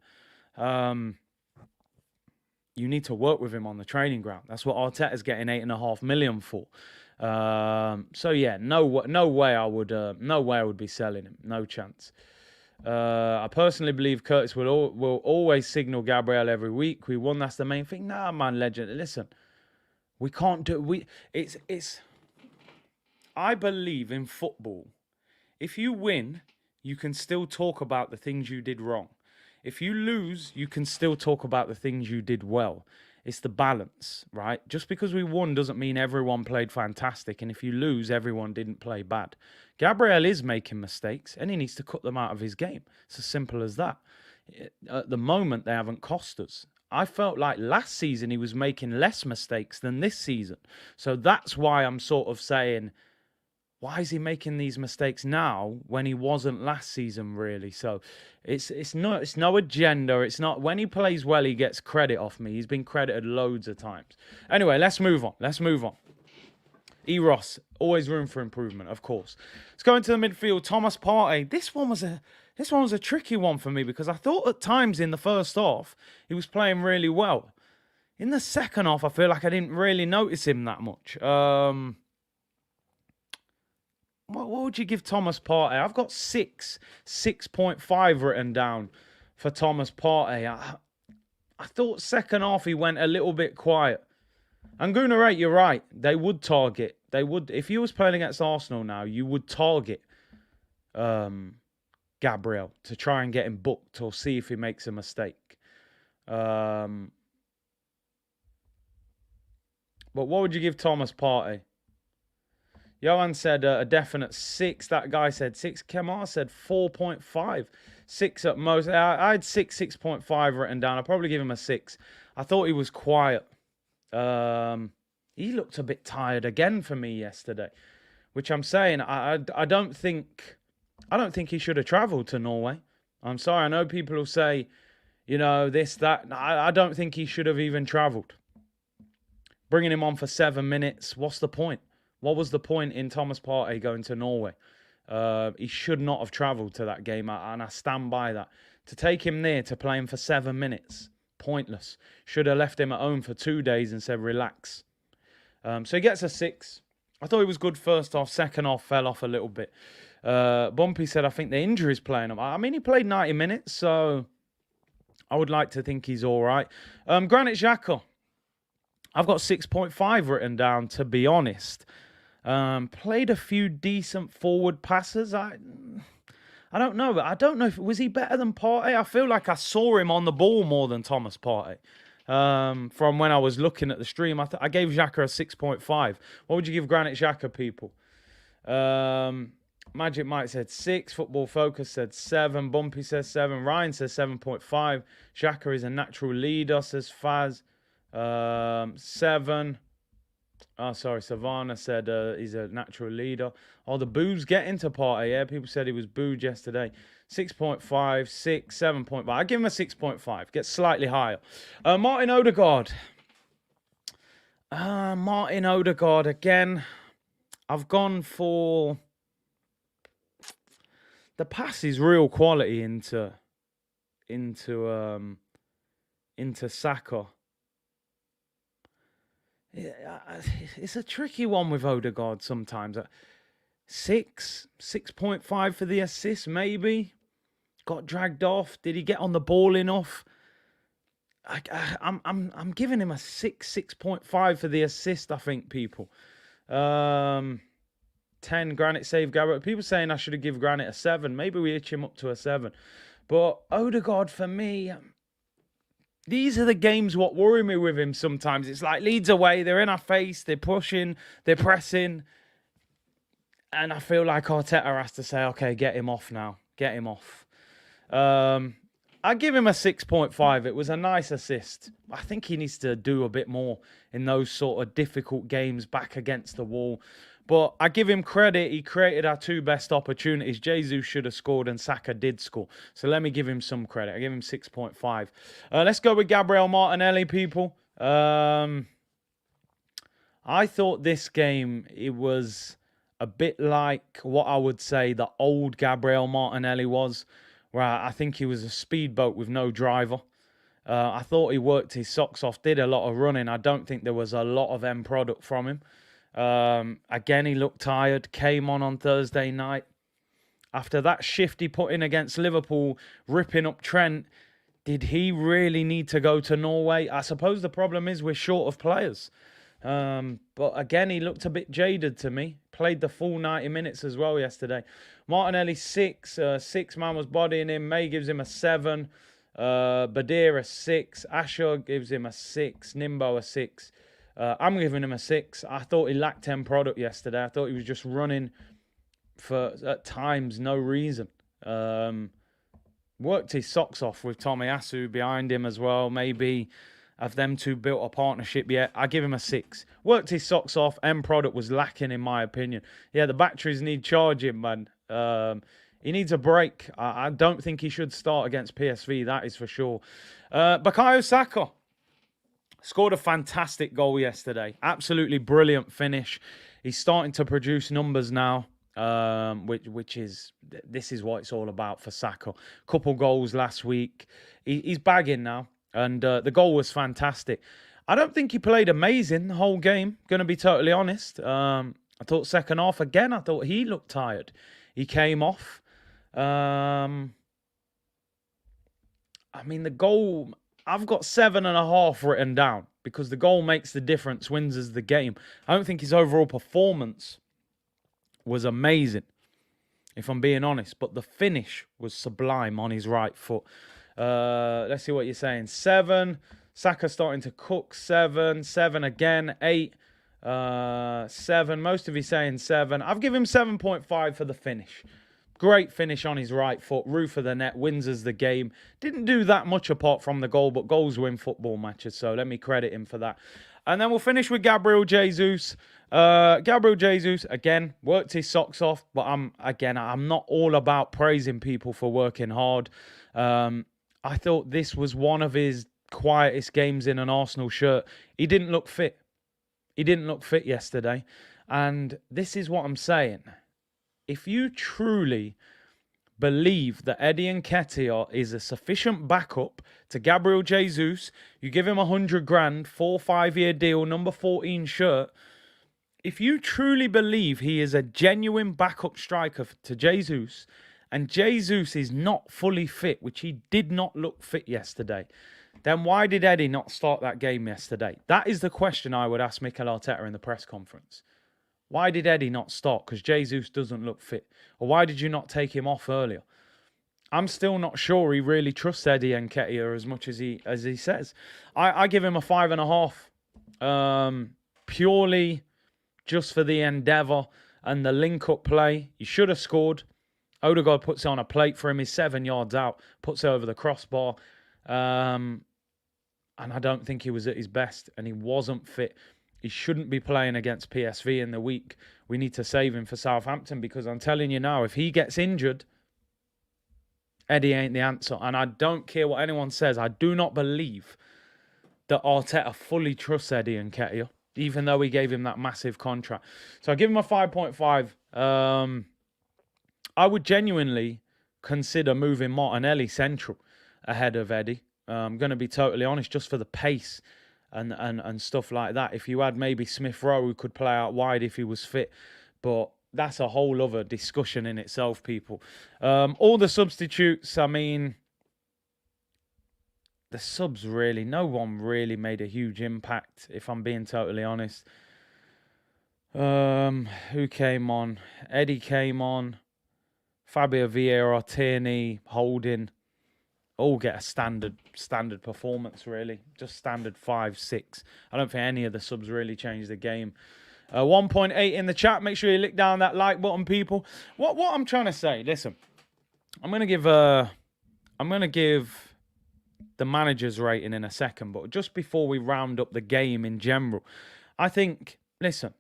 You need to work with him on the training ground. That's what Arteta's getting 8.5 million for. So yeah, no way I would be selling him. No chance. I personally believe Curtis will always signal Gabriel every week. We won. That's the main thing. Nah, man, legend. Listen, we can't do. I believe in football. If you win, you can still talk about the things you did wrong. If you lose, you can still talk about the things you did well. It's the balance, right? Just because we won doesn't mean everyone played fantastic. And if you lose, everyone didn't play bad. Gabriel is making mistakes and he needs to cut them out of his game. It's as simple as that. At the moment, they haven't cost us. I felt like last season he was making less mistakes than this season. So that's why I'm sort of saying, why is he making these mistakes now when he wasn't last season, really? So it's no agenda. It's not, when he plays well, he gets credit off me. He's been credited loads of times. Anyway, let's move on. Eros, always room for improvement, of course. Let's go into the midfield. Thomas Partey. This one was a tricky one for me because I thought at times in the first half he was playing really well. In the second half, I feel like I didn't really notice him that much. What would you give Thomas Partey? I've got 6.5 written down for Thomas Partey. I thought second half he went a little bit quiet. And Gunnar, you're right. They would target. They would. If you was playing against Arsenal now, you would target Gabriel to try and get him booked or see if he makes a mistake. But what would you give Thomas Partey? Johan said a definite 6. That guy said 6. Kemar said 4.5. 6 at most. I had 6.5 written down. I'll probably give him a 6. I thought he was quiet. He looked a bit tired again for me yesterday, which I'm saying I don't think he should have travelled to Norway. I'm sorry. I know people will say, this, that. I don't think he should have even travelled. Bringing him on for 7 minutes. What's the point? What was the point in Thomas Partey going to Norway? He should not have travelled to that game, and I stand by that. To take him there to play him for 7 minutes, pointless. Should have left him at home for 2 days and said, relax. So he gets a 6. I thought he was good first half. Second half fell off a little bit. Bumpy said, I think the injury's playing him. I mean, he played 90 minutes, so I would like to think he's all right. Granit Xhaka. I've got 6.5 written down, to be honest. Played a few decent forward passes. I don't know, but I don't know if was he better than Partey. I feel like I saw him on the ball more than Thomas Partey. From when I was looking at the stream, I gave Xhaka a 6.5. What would you give Granit Xhaka, people? Magic Mike said 6. Football Focus said 7. Bumpy says 7. Ryan says 7.5. Xhaka is a natural leader, says Faz. 7. Oh, sorry. Savannah said he's a natural leader. Oh, the boos get into Partey. Yeah, people said he was booed yesterday. 6.5, 6, 7.5. I give him a 6.5. Gets slightly higher. Martin Odegaard. Martin Odegaard again. I've gone for the pass is real quality into Saka. It's a tricky one with Odegaard sometimes. 6.5 for the assist, maybe. Got dragged off. Did he get on the ball enough? I'm giving him a 6.5 for the assist, I think, people. 10 Granite save Gabriel. People saying I should have given Granite a 7. Maybe we itch him up to a 7. But Odegaard, for me, these are the games what worry me with him sometimes. It's like Leeds away, they're in our face, they're pushing, they're pressing. And I feel like Arteta has to say, okay, get him off now. Get him off. I give him a 6.5. It was a nice assist. I think he needs to do a bit more in those sort of difficult games back against the wall. But I give him credit. He created our 2 best opportunities. Jesus should have scored and Saka did score. So let me give him some credit. I give him 6.5. Let's go with Gabriel Martinelli, people. I thought this game, it was a bit like what I would say the old Gabriel Martinelli was, where I think he was a speedboat with no driver. I thought he worked his socks off, did a lot of running. I don't think there was a lot of end product from him. Again, he looked tired, came on Thursday night. After that shift he put in against Liverpool, ripping up Trent, did he really need to go to Norway? I suppose the problem is we're short of players. But again, he looked a bit jaded to me. Played the full 90 minutes as well yesterday. Martinelli 6. 6 man was bodying him. May gives him a 7. Badir a 6. Asher gives him a 6. Nimbo a 6. I'm giving him a 6. I thought he lacked end product yesterday. I thought he was just running for, at times, no reason. Worked his socks off with Tomiyasu behind him as well. Maybe have them two built a partnership yet? I give him a 6. Worked his socks off. End product was lacking, in my opinion. Yeah, the batteries need charging, man. He needs a break. I don't think he should start against PSV, that is for sure. Bukayo Saka scored a fantastic goal yesterday. Absolutely brilliant finish. He's starting to produce numbers now, this is what it's all about for Saka. Couple goals last week. He's bagging now. And the goal was fantastic. I don't think he played amazing the whole game, going to be totally honest. I thought second half, again, I thought he looked tired. He came off. I mean, the goal, I've got 7.5 written down because the goal makes the difference, wins us the game. I don't think his overall performance was amazing, if I'm being honest. But the finish was sublime on his right foot. Let's see what you're saying. 7. Saka starting to cook. 7. 7 again. 8. 7. Most of you saying 7. I've given him 7.5 for the finish. Great finish on his right foot. Roof of the net. Wins us the game. Didn't do that much apart from the goal, but goals win football matches. So let me credit him for that. And then we'll finish with Gabriel Jesus. Gabriel Jesus, again, worked his socks off. But I'm not all about praising people for working hard. I thought this was one of his quietest games in an Arsenal shirt. He didn't look fit. He didn't look fit yesterday. And this is what I'm saying. If you truly believe that Eddie Nketiah is a sufficient backup to Gabriel Jesus, you give him 100 grand, 4-5-year deal, number 14 shirt. If you truly believe he is a genuine backup striker to Jesus, and Jesus is not fully fit, which he did not look fit yesterday, then why did Eddie not start that game yesterday? That is the question I would ask Mikel Arteta in the press conference. Why did Eddie not start? Because Jesus doesn't look fit. Or why did you not take him off earlier? I'm still not sure he really trusts Eddie Nketiah as much as he says. I give him a 5.5. Purely just for the endeavour and the link-up play. He should have scored. Odegaard puts it on a plate for him. He's 7 yards out. Puts it over the crossbar. And I don't think he was at his best. And he wasn't fit. He shouldn't be playing against PSV in the week. We need to save him for Southampton. Because I'm telling you now, if he gets injured, Eddie ain't the answer. And I don't care what anyone says. I do not believe that Arteta fully trusts Eddie Nketiah, even though he gave him that massive contract. So I give him a 5.5. I would genuinely consider moving Martinelli central ahead of Eddie. I'm going to be totally honest, just for the pace and stuff like that. If you had maybe Smith Rowe who could play out wide if he was fit, but that's a whole other discussion in itself, people. All the substitutes, I mean, the subs really, no one really made a huge impact, if I'm being totally honest. Who came on? Eddie came on. Fabio Vieira, Tierney, Holding, all get a standard performance, really. Just standard 5, 6. I don't think any of the subs really changed the game. 1.8 in the chat. Make sure you lick down that like button, people. What I'm trying to say, listen, I'm gonna give the manager's rating in a second, but just before we round up the game in general, I think, listen,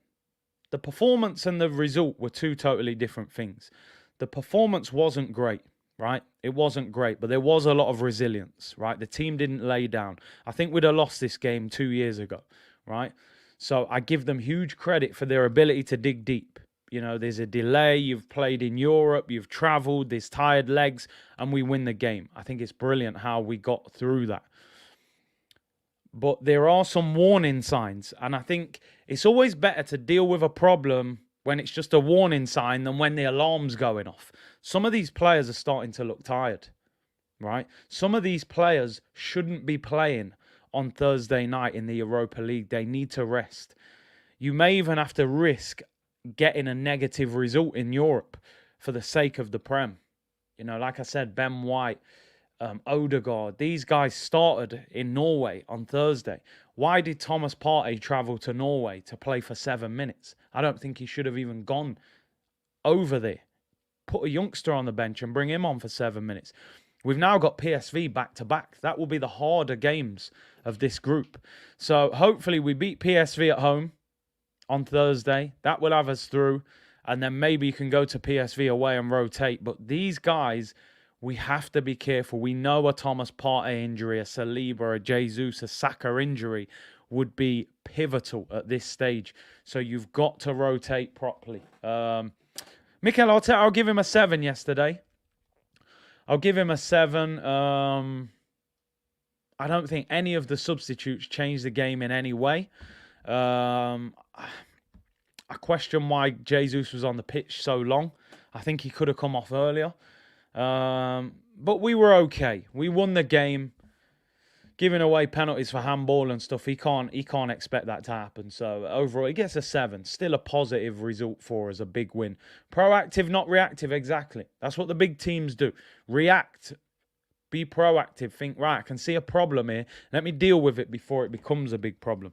the performance and the result were two totally different things. The performance wasn't great, right? It wasn't great, but there was a lot of resilience, right? The team didn't lay down. I think we'd have lost this game 2 years ago, right? So I give them huge credit for their ability to dig deep. You know, there's a delay. You've played in Europe. You've traveled. There's tired legs, and we win the game. I think it's brilliant how we got through that. But there are some warning signs, and I think it's always better to deal with a problem when it's just a warning sign than when the alarm's going off. Some of these players are starting to look tired, right? Some of these players shouldn't be playing on Thursday night in the Europa League. They need to rest. You may even have to risk getting a negative result in Europe for the sake of the Prem. You know, like I said, Ben White, Odegaard, these guys started in Norway on Thursday. Why did Thomas Partey travel to Norway to play for 7 minutes? I don't think he should have even gone over there. Put a youngster on the bench and bring him on for 7 minutes. We've now got PSV back-to-back. That will be the harder games of this group. So hopefully we beat PSV at home on Thursday. That will have us through. And then maybe you can go to PSV away and rotate. But these guys, we have to be careful. We know a Thomas Partey injury, a Saliba, a Jesus, a Saka injury would be pivotal at this stage. So you've got to rotate properly. Mikel Arteta, I'll give him a 7 yesterday. I'll give him a 7. I don't think any of the substitutes changed the game in any way. I question why Jesus was on the pitch so long. I think he could have come off earlier. But we were okay. We won the game. Giving away penalties for handball and stuff, he can't expect that to happen. So overall, he gets a 7. Still a positive result for us, a big win. Proactive, not reactive, exactly. That's what the big teams do. React, be proactive, think, right, I can see a problem here. Let me deal with it before it becomes a big problem.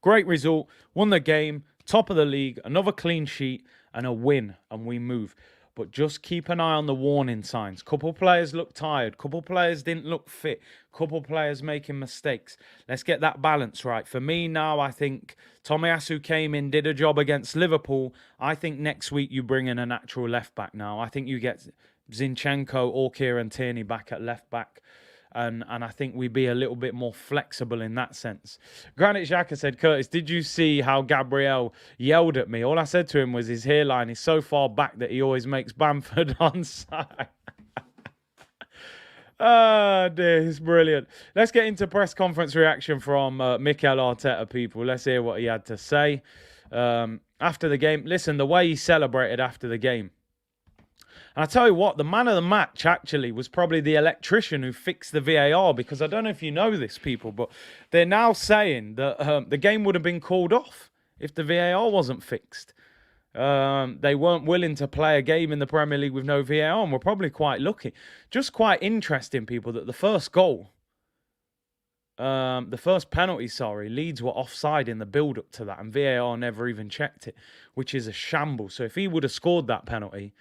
Great result, won the game, top of the league, another clean sheet and a win, and we move. But just keep an eye on the warning signs. Couple players look tired. Couple players didn't look fit. Couple players making mistakes. Let's get that balance right. For me now, I think Tomiyasu came in, did a job against Liverpool. I think next week you bring in a natural left back now. I think you get Zinchenko or Kieran Tierney back at left back. And I think we'd be a little bit more flexible in that sense. Granit Xhaka said, Curtis, did you see how Gabriel yelled at me? All I said to him was his hairline is so far back that he always makes Bamford onside. Oh, dear, it's brilliant. Let's get into press conference reaction from Mikel Arteta, people. Let's hear what he had to say after the game. Listen, the way he celebrated after the game. And I tell you what, the man of the match actually was probably the electrician who fixed the VAR, because I don't know if you know this, people, but they're now saying that the game would have been called off if the VAR wasn't fixed. They weren't willing to play a game in the Premier League with no VAR, and we're probably quite lucky. Just quite interesting, people, that the first goal, the first penalty, Leeds were offside in the build-up to that, and VAR never even checked it, which is a shambles. So if he would have scored that penalty,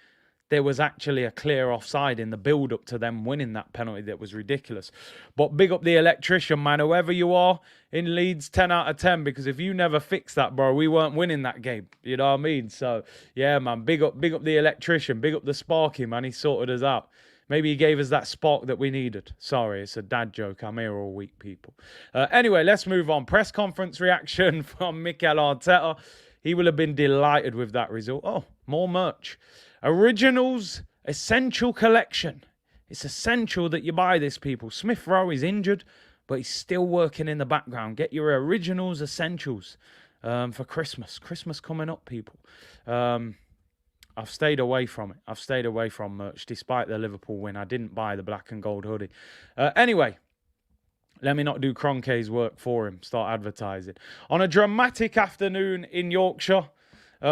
there was actually a clear offside in the build-up to them winning that penalty. That was ridiculous. But big up the electrician, man. Whoever you are in Leeds, 10 out of 10. Because if you never fix that, bro, we weren't winning that game. You know what I mean? So, yeah, man. Big up the electrician. Big up the Sparky, man. He sorted us out. Maybe he gave us that spark that we needed. Sorry, it's a dad joke. I'm here all week, people. Anyway, let's move on. Press conference reaction from Mikel Arteta. He will have been delighted with that result. Oh, more merch. Originals Essential Collection. It's essential that you buy this, people. Smith Rowe is injured, but he's still working in the background. Get your originals, essentials for Christmas. Christmas coming up, people. I've stayed away from it. I've stayed away from merch despite the Liverpool win. I didn't buy the black and gold hoodie. Anyway, let me not do Kroenke's work for him. Start advertising. On a dramatic afternoon in Yorkshire,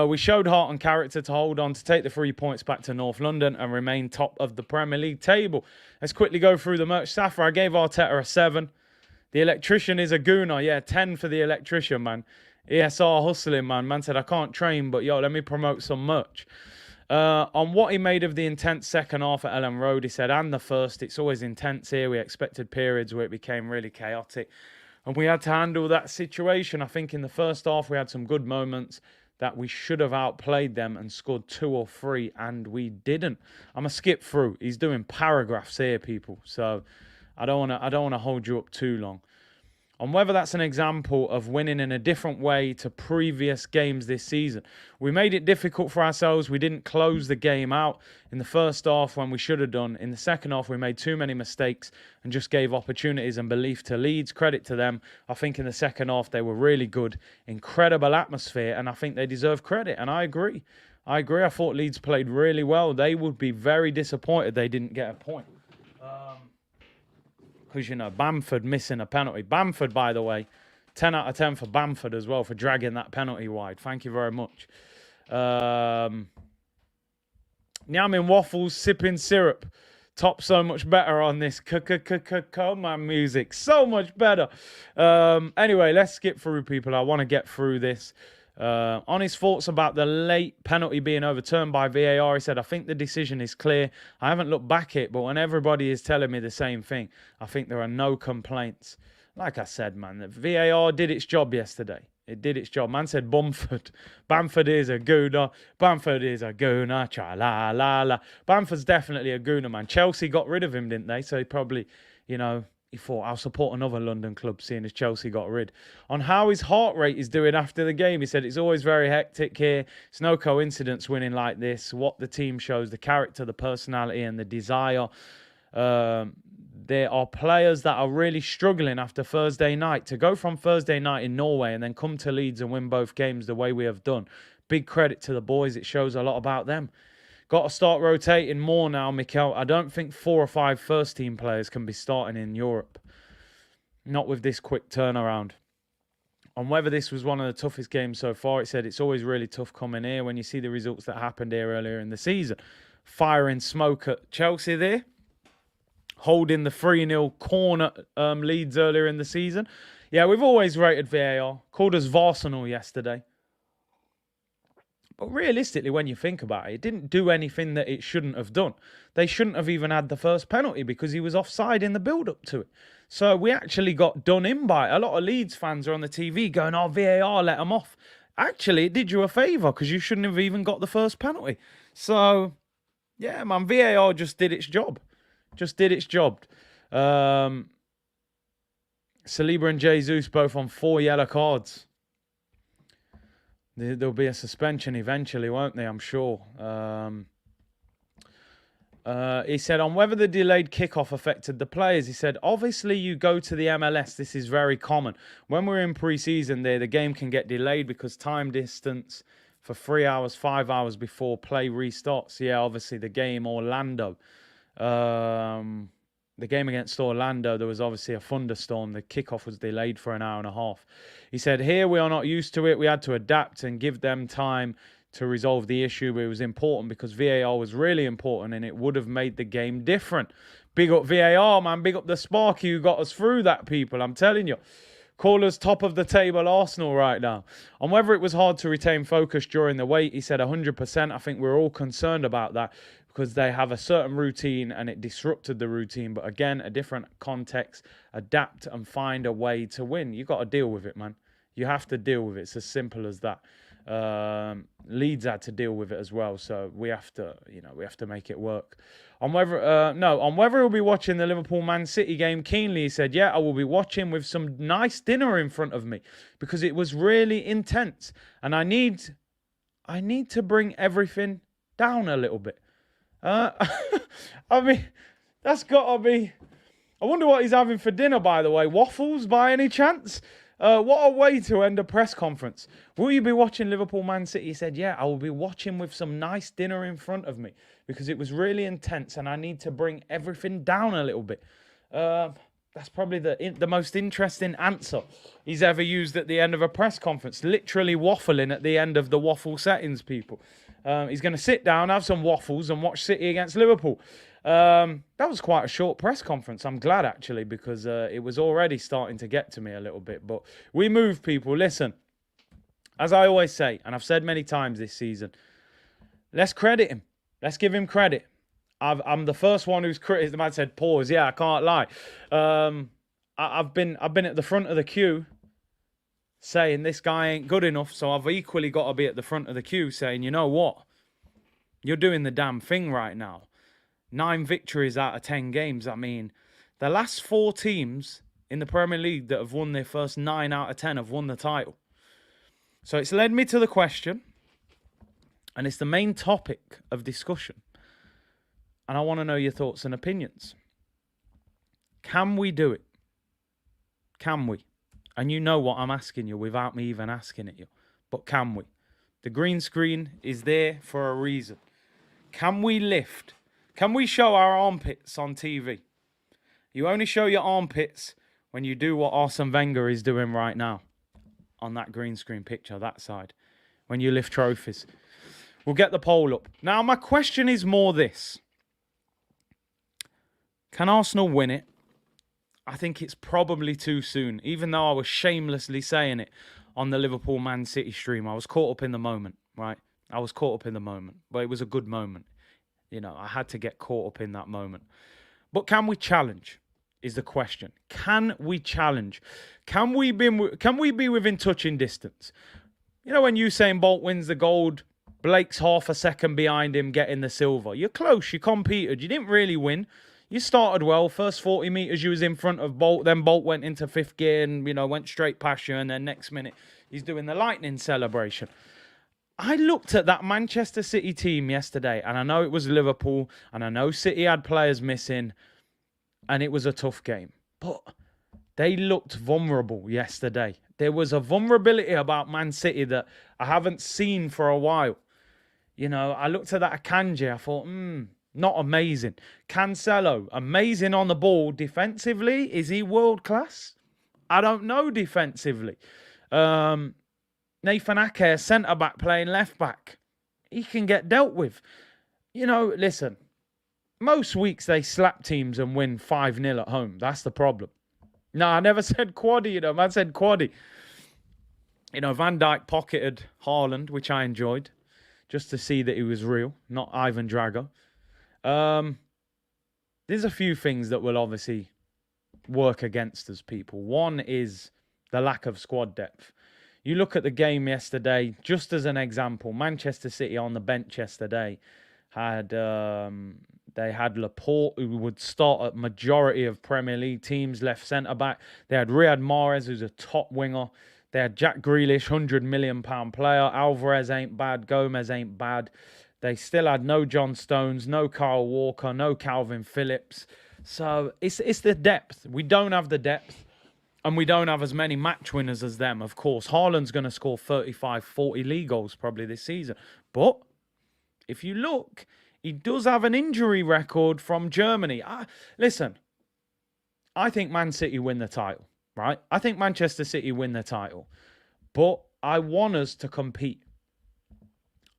we showed heart and character to hold on to take the 3 points back to North London and remain top of the Premier League table. Let's quickly go through the merch. Safra, I gave Arteta a 7. The electrician is a gooner. Yeah, 10 for the electrician, man. ESR hustling, man. Man said, I can't train, but yo, let me promote some merch. On what he made of the intense second half at Ellen Road, he said, and the first, it's always intense here. We expected periods where it became really chaotic. And we had to handle that situation. I think in the first half, we had some good moments that we should have outplayed them and scored 2 or 3, and we didn't. I'm going to skip through. He's doing paragraphs here, people. So I don't want to hold you up too long. On whether that's an example of winning in a different way to previous games this season. We made it difficult for ourselves. We didn't close the game out in the first half when we should have done. In the second half, we made too many mistakes and just gave opportunities and belief to Leeds. Credit to them. I think in the second half, they were really good. Incredible atmosphere, and I think they deserve credit, and I agree. I thought Leeds played really well. They would be very disappointed they didn't get a point. Because, you know, Bamford missing a penalty. Bamford, by the way, 10 out of 10 for Bamford as well for dragging that penalty wide. Thank you very much. Nyamin Waffles, sipping syrup. Top so much better on this coma music. So much better. Anyway, let's skip through, people. I want to get through this. On his thoughts about the late penalty being overturned by VAR, he said, I think the decision is clear. I haven't looked back at it, but when everybody is telling me the same thing, I think there are no complaints. Like I said, man, the VAR did its job yesterday. It did its job. Man said Bamford. Bamford is a gooner. Bamford is a gooner. Cha-la-la-la. Bamford's definitely a gooner, man. Chelsea got rid of him, didn't they? So he probably, you know, he thought, I'll support another London club, seeing as Chelsea got rid. On how his heart rate is doing after the game, he said, it's always very hectic here. It's no coincidence winning like this. What the team shows, the character, the personality, and the desire. There are players that are really struggling after Thursday night. To go from Thursday night in Norway and then come to Leeds and win both games the way we have done. Big credit to the boys. It shows a lot about them. Got to start rotating more now, Mikel. I don't think 4 or 5 first-team players can be starting in Europe. Not with this quick turnaround. On whether this was one of the toughest games so far, it said it's always really tough coming here when you see the results that happened here earlier in the season. Firing smoke at Chelsea there. Holding the 3-0 corner leads earlier in the season. Yeah, we've always rated VAR. Called us Varsenal yesterday. But realistically, when you think about it, it didn't do anything that it shouldn't have done. They shouldn't have even had the first penalty because he was offside in the build-up to it. So we actually got done in by it. A lot of Leeds fans are on the TV going, oh, VAR let them off. Actually, it did you a favour because you shouldn't have even got the first penalty. So, yeah, man, VAR just did its job. Just did its job. Saliba and Jesus both on 4 yellow cards. There'll be a suspension eventually, won't they? I'm sure. He said, on whether the delayed kickoff affected the players, he said, obviously you go to the MLS. This is very common. When we're in pre-season there, the game can get delayed because time distance for 3 hours, 5 hours before play restarts. Yeah, obviously the game Orlando. The game against Orlando, there was obviously a thunderstorm. The kickoff was delayed for an hour and a half. He said, here we are not used to it. We had to adapt and give them time to resolve the issue. But it was important because VAR was really important and it would have made the game different. Big up VAR, man. Big up the Sparky who got us through that, people. I'm telling you. Call us top of the table Arsenal right now. On whether it was hard to retain focus during the wait, he said 100%. I think we're all concerned about that because they have a certain routine and it disrupted the routine. But again, a different context. Adapt and find a way to win. You got to deal with it, man. You have to deal with it. It's as simple as that. Leeds had to deal with it as well, so we have to, we have to make it work. On whether, on whether he'll be watching the Liverpool Man City game keenly, he said, yeah, I will be watching with some nice dinner in front of me because it was really intense, and I need to bring everything down a little bit. I mean, that's gotta be I wonder what he's having for dinner, by the way. Waffles, by any chance? What a way to end a press conference. Will you be watching Liverpool Man City? He said, yeah, I will be watching with some nice dinner in front of me because it was really intense and I need to bring everything down a little bit. That's probably the most interesting answer he's ever used at the end of a press conference. Literally waffling at the end of the waffle settings, people. He's going to sit down, have some waffles and watch City against Liverpool. That was quite a short press conference. I'm glad, actually, because it was already starting to get to me a little bit. But we move, people. Listen, as I always say, and I've said many times this season, let's credit him. Let's give him credit. I'm the first one who's criticized. The man said, pause. Yeah, I can't lie. I've been at the front of the queue saying this guy ain't good enough. So I've equally got to be at the front of the queue saying, you know what? You're doing the damn thing right now. 9 victories out of 10 games. I mean, the last 4 teams in the Premier League that have won their first 9 out of 10 have won the title. So it's led me to the question, and it's the main topic of discussion. And I want to know your thoughts and opinions. Can we do it? Can we? And you know what I'm asking you without me even asking it you. But can we? The green screen is there for a reason. Can we lift? Can we show our armpits on TV? You only show your armpits when you do what Arsene Wenger is doing right now on that green screen picture, that side, when you lift trophies. We'll get the poll up. Now, my question is more this. Can Arsenal win it? I think it's probably too soon, even though I was shamelessly saying it on the Liverpool Man City stream. I was caught up in the moment, right? I was caught up in the moment, but it was a good moment. You know, I had to get caught up in that moment. But can we challenge is the question. Can we challenge? Can we be within touching distance? You know, when Usain Bolt wins the gold, Blake's half a second behind him getting the silver. You're close. You competed. You didn't really win. You started well. First 40 metres you was in front of Bolt. Then Bolt went into 5th gear and, you know, went straight past you. And then next minute he's doing the lightning celebration. I looked at that Manchester City team yesterday, and I know it was Liverpool, and I know City had players missing, and it was a tough game. But they looked vulnerable yesterday. There was a vulnerability about Man City that I haven't seen for a while. You know, I looked at that Akanji, I thought, not amazing. Cancelo, amazing on the ball. Defensively, is he world class? I don't know defensively. Nathan Ake, centre-back playing left-back. He can get dealt with. You know, listen. Most weeks they slap teams and win 5-0 at home. That's the problem. No, I never said quaddy, you know. Man said quaddy. You know, Van Dijk pocketed Haaland, which I enjoyed. Just to see that he was real, not Ivan Drago. There's a few things that will obviously work against us, people. One is the lack of squad depth. You look at the game yesterday, just as an example, Manchester City on the bench yesterday had they had Laporte, who would start at majority of Premier League teams, left centre-back. They had Riyad Mahrez, who's a top winger. They had Jack Grealish, £100 million player. Alvarez ain't bad. Gomez ain't bad. They still had no John Stones, no Kyle Walker, no Calvin Phillips. So it's the depth. We don't have the depth. And we don't have as many match winners as them, of course. Haaland's going to score 35, 40 league goals probably this season. But if you look, he does have an injury record from Germany. Listen, I think Man City win the title, right? I think Manchester City win the title. But I want us to compete.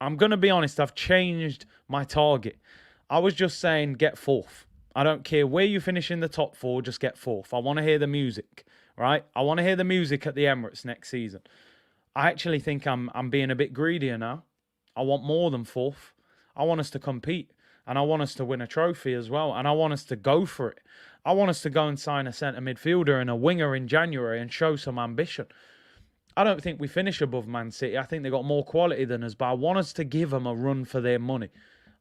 I'm going to be honest, I've changed my target. I was just saying get 4th. I don't care where you finish in the top 4, just get 4th. I want to hear the music. Right? I want to hear the music at the Emirates next season. I actually think I'm being a bit greedier now. I want more than 4th. I want us to compete. And I want us to win a trophy as well. And I want us to go for it. I want us to go and sign a centre midfielder and a winger in January and show some ambition. I don't think we finish above Man City. I think they've got more quality than us. But I want us to give them a run for their money.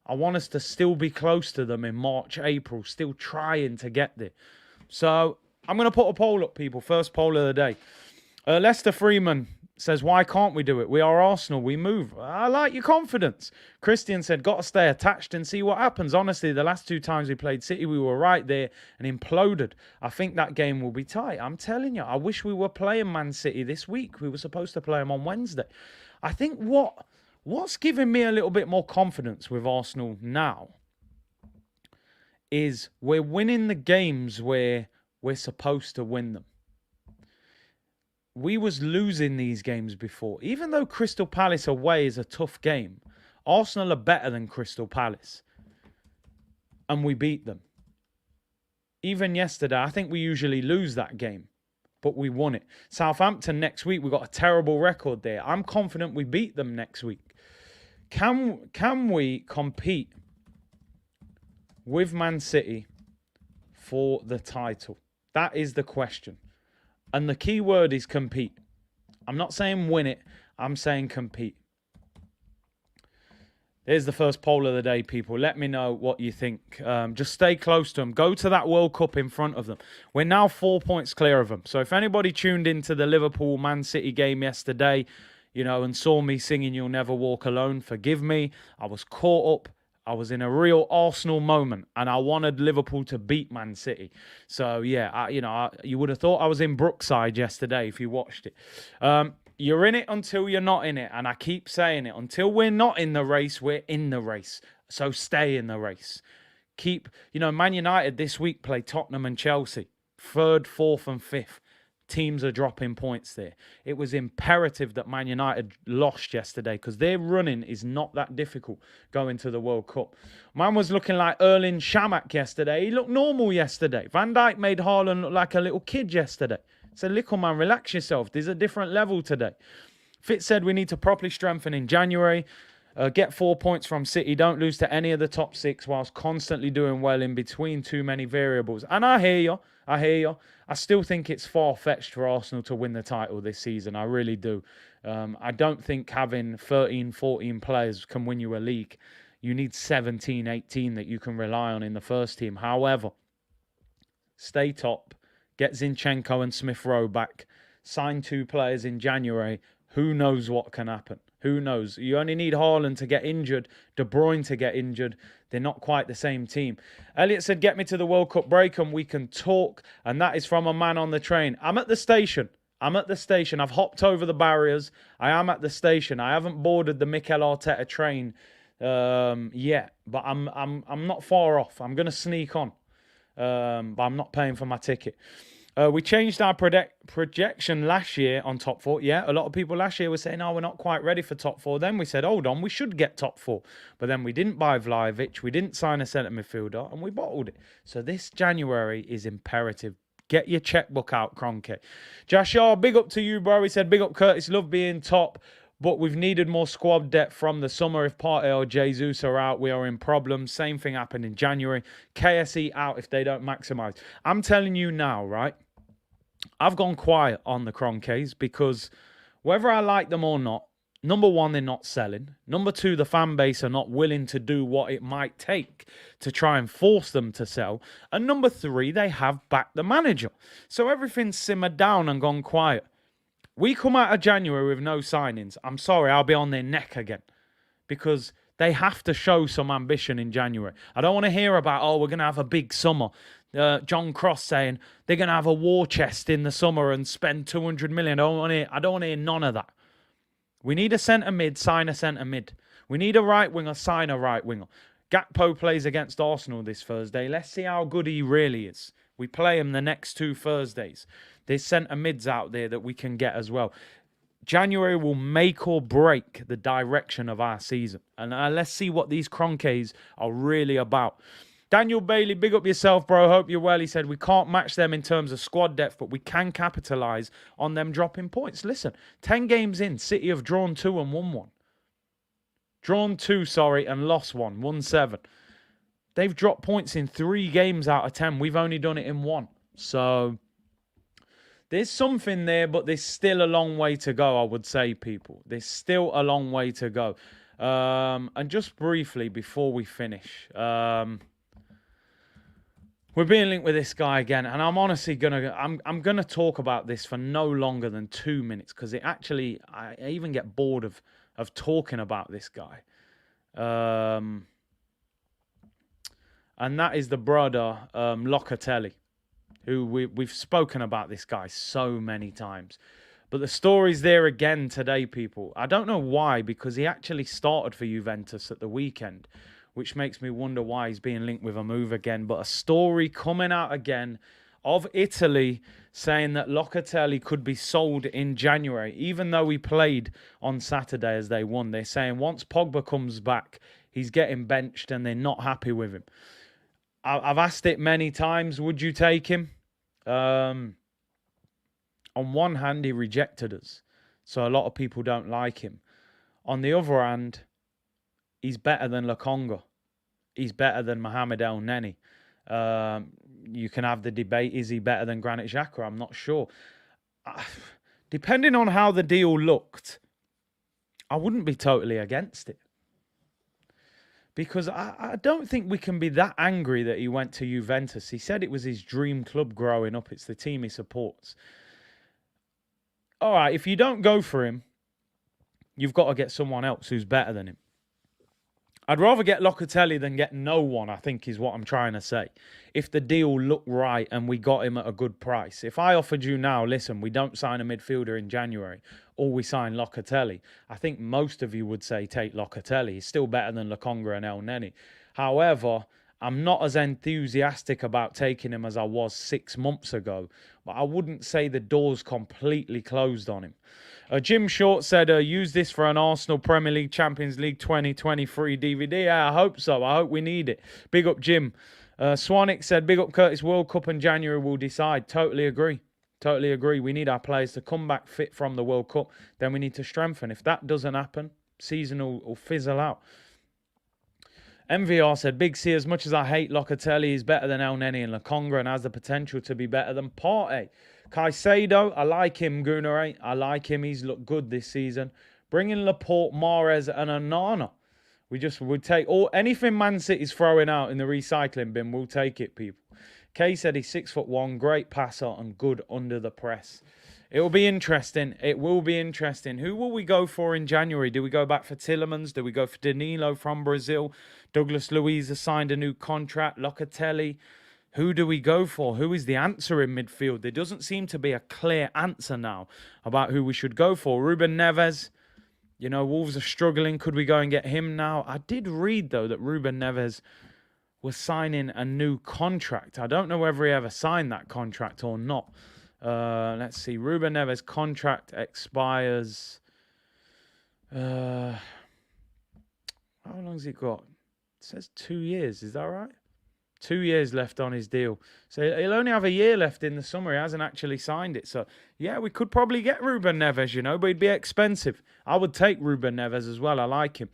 I want us to still be close to them in March, April. Still trying to get there. So I'm going to put a poll up, people. First poll of the day. Lester Freeman says, why can't we do it? We are Arsenal. We move. I like your confidence. Christian said, got to stay attached and see what happens. Honestly, the last 2 times we played City, we were right there and imploded. I think that game will be tight. I'm telling you, I wish we were playing Man City this week. We were supposed to play them on Wednesday. I think what's giving me a little bit more confidence with Arsenal now is we're winning the games where we're supposed to win them. We was losing these games before. Even though Crystal Palace away is a tough game, Arsenal are better than Crystal Palace. And we beat them. Even yesterday, I think we usually lose that game. But we won it. Southampton next week, we got a terrible record there. I'm confident we beat them next week. Can we compete with Man City for the title? That is the question. And the key word is compete. I'm not saying win it. I'm saying compete. There's the first poll of the day, people. Let me know what you think. Just stay close to them. Go to that World Cup in front of them. We're now 4 points clear of them. So if anybody tuned into the Liverpool-Man City game yesterday, and saw me singing You'll Never Walk Alone, forgive me. I was caught up. I was in a real Arsenal moment, and I wanted Liverpool to beat Man City. So, yeah, you would have thought I was in Brookside yesterday if you watched it. You're in it until you're not in it, and I keep saying it. Until we're not in the race, we're in the race. So stay in the race. Man United this week play Tottenham and Chelsea. 3rd, 4th, and 5th. Teams are dropping points there. It was imperative that Man United lost yesterday because their running is not that difficult going to the World Cup. Man was looking like Erling Shamak yesterday. He looked normal yesterday. Van Dijk made Haaland look like a little kid yesterday. Said, little man, relax yourself. There's a different level today. Fitz said we need to properly strengthen in January. Get 4 points from City. Don't lose to any of the top 6 whilst constantly doing well in between too many variables. And I hear you. I still think it's far-fetched for Arsenal to win the title this season. I really do. I don't think having 13, 14 players can win you a league. You need 17, 18 that you can rely on in the first team. However, stay top. Get Zinchenko and Smith Rowe back. Sign 2 players in January. Who knows what can happen? Who knows? You only need Haaland to get injured, De Bruyne to get injured. They're not quite the same team. Elliot said, get me to the World Cup break and we can talk. And that is from a man on the train. I'm at the station. I've hopped over the barriers. I am at the station. I haven't boarded the Mikel Arteta train yet. But I'm not far off. I'm going to sneak on. But I'm not paying for my ticket. We changed our projection last year on top 4. Yeah, a lot of people last year were saying, we're not quite ready for top 4. Then we said, hold on, we should get top 4. But then we didn't buy Vlahovic, we didn't sign a centre midfielder, and we bottled it. So this January is imperative. Get your checkbook out, Kroenke. Jashar, big up to you, bro. He said, big up Curtis, love being top. But we've needed more squad depth from the summer. If Partey or Jesus are out, we are in problems. Same thing happened in January. KSE out if they don't maximise. I'm telling you now, right? I've gone quiet on the Kroenkes because whether I like them or not, number one, they're not selling. Number two, the fan base are not willing to do what it might take to try and force them to sell. And number three, they have backed the manager. So everything's simmered down and gone quiet. We come out of January with no signings. I'm sorry, I'll be on their neck again because they have to show some ambition in January. I don't want to hear about, we're going to have a big summer. John Cross saying they're going to have a war chest in the summer and spend 200 million. I don't want to hear none of that. We need a centre mid, sign a centre mid. We need a right winger, sign a right winger. Gakpo plays against Arsenal this Thursday. Let's see how good he really is. We play him the next 2 Thursdays. There's centre mids out there that we can get as well. January will make or break the direction of our season. And let's see what these Kroenkes are really about. Daniel Bailey, big up yourself, bro. Hope you're well. He said, we can't match them in terms of squad depth, but we can capitalise on them dropping points. Listen, 10 games in, City have drawn 2 and won 1. Drawn 2, and lost 1, 1-7. They've dropped points in 3 games out of 10. We've only done it in 1. So there's something there, but there's still a long way to go, I would say, people. There's still a long way to go. And just briefly, before we finish, We're being linked with this guy again, and I'm honestly I'm gonna talk about this for no longer than 2 minutes because I even get bored of talking about this guy. And that is the brother Locatelli, who we've spoken about this guy so many times. But the story's there again today, people. I don't know why, because he actually started for Juventus at the weekend, which makes me wonder why he's being linked with a move again. But a story coming out again of Italy saying that Locatelli could be sold in January, even though he played on Saturday as they won. They're saying once Pogba comes back, he's getting benched and they're not happy with him. I've asked it many times, would you take him? On one hand, he rejected us, so a lot of people don't like him. On the other hand, he's better than Lokonga. He's better than Mohamed El Neni. You can have the debate, is he better than Granit Xhaka? I'm not sure. Depending on how the deal looked, I wouldn't be totally against it. Because I don't think we can be that angry that he went to Juventus. He said it was his dream club growing up. It's the team he supports. All right, if you don't go for him, you've got to get someone else who's better than him. I'd rather get Locatelli than get no one, I think is what I'm trying to say. If the deal looked right and we got him at a good price. If I offered you now, listen, we don't sign a midfielder in January, or we sign Locatelli, I think most of you would say take Locatelli. He's still better than Lokonga and El Neni. However, I'm not as enthusiastic about taking him as I was 6 months ago. But I wouldn't say the door's completely closed on him. Jim Short said, use this for an Arsenal Premier League Champions League 2023 DVD. Yeah, I hope so. I hope we need it. Big up, Jim. Swannick said, big up, Curtis. World Cup in January will decide. Totally agree. Totally agree. We need our players to come back fit from the World Cup. Then we need to strengthen. If that doesn't happen, season will fizzle out. MVR said, Big C, as much as I hate Locatelli, he's better than El Neni and Lokonga and has the potential to be better than Partey. Caicedo, I like him, Gunnar. I like him. He's looked good this season. Bring in Laporte, Mahrez and Onana. We'd take anything Man City's throwing out in the recycling bin, we'll take it, people. Kay said he's 6'1", great passer and good under the press. It will be interesting. It will be interesting. Who will we go for in January? Do we go back for Tielemans? Do we go for Danilo from Brazil? Douglas Luiz has signed a new contract. Locatelli. Who do we go for? Who is the answer in midfield? There doesn't seem to be a clear answer now about who we should go for. Ruben Neves. You know, Wolves are struggling. Could we go and get him now? I did read, though, that Ruben Neves was signing a new contract. I don't know whether he ever signed that contract or not. Let's see. Ruben Neves' contract expires. How long's he got? It says 2 years. Is that right? 2 years left on his deal. So he'll only have a year left in the summer. He hasn't actually signed it. So, yeah, we could probably get Ruben Neves, you know, but he'd be expensive. I would take Ruben Neves as well. I like him.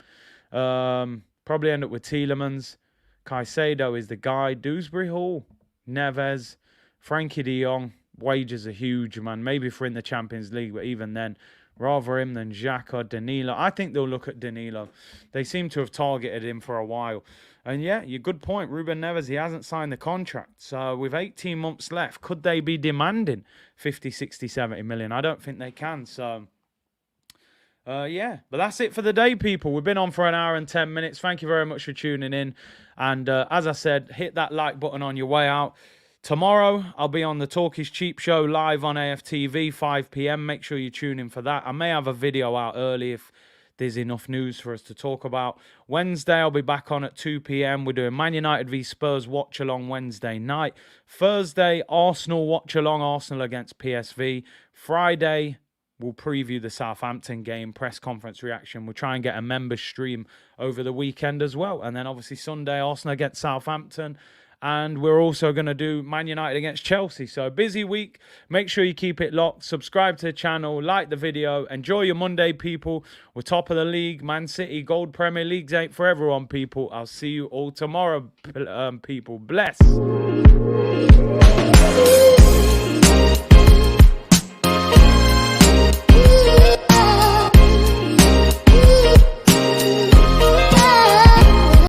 Probably end up with Tielemans. Caicedo is the guy. Dewsbury Hall. Neves. Frankie de Jong. Wages are huge, man. Maybe if we're in the Champions League, but even then, rather him than Xhaka, Danilo. I think they'll look at Danilo. They seem to have targeted him for a while. And yeah, your good point. Ruben Neves, he hasn't signed the contract. So with 18 months left, could they be demanding 50, 60, 70 million? I don't think they can. So, yeah. But that's it for the day, people. We've been on for an hour and 10 minutes. Thank you very much for tuning in. And as I said, hit that like button on your way out. Tomorrow, I'll be on the Talk is Cheap show live on AFTV, 5 p.m. Make sure you tune in for that. I may have a video out early if there's enough news for us to talk about. Wednesday, I'll be back on at 2 p.m. We're doing Man United v Spurs watch-along Wednesday night. Thursday, Arsenal watch-along, Arsenal against PSV. Friday, we'll preview the Southampton game, press conference reaction. We'll try and get a members stream over the weekend as well. And then obviously Sunday, Arsenal against Southampton. And we're also going to do Man United against Chelsea. So, busy week. Make sure you keep it locked. Subscribe to the channel. Like the video. Enjoy your Monday, people. We're top of the league. Man City, Gold Premier Leagues ain't for everyone, people. I'll see you all tomorrow, people. Bless.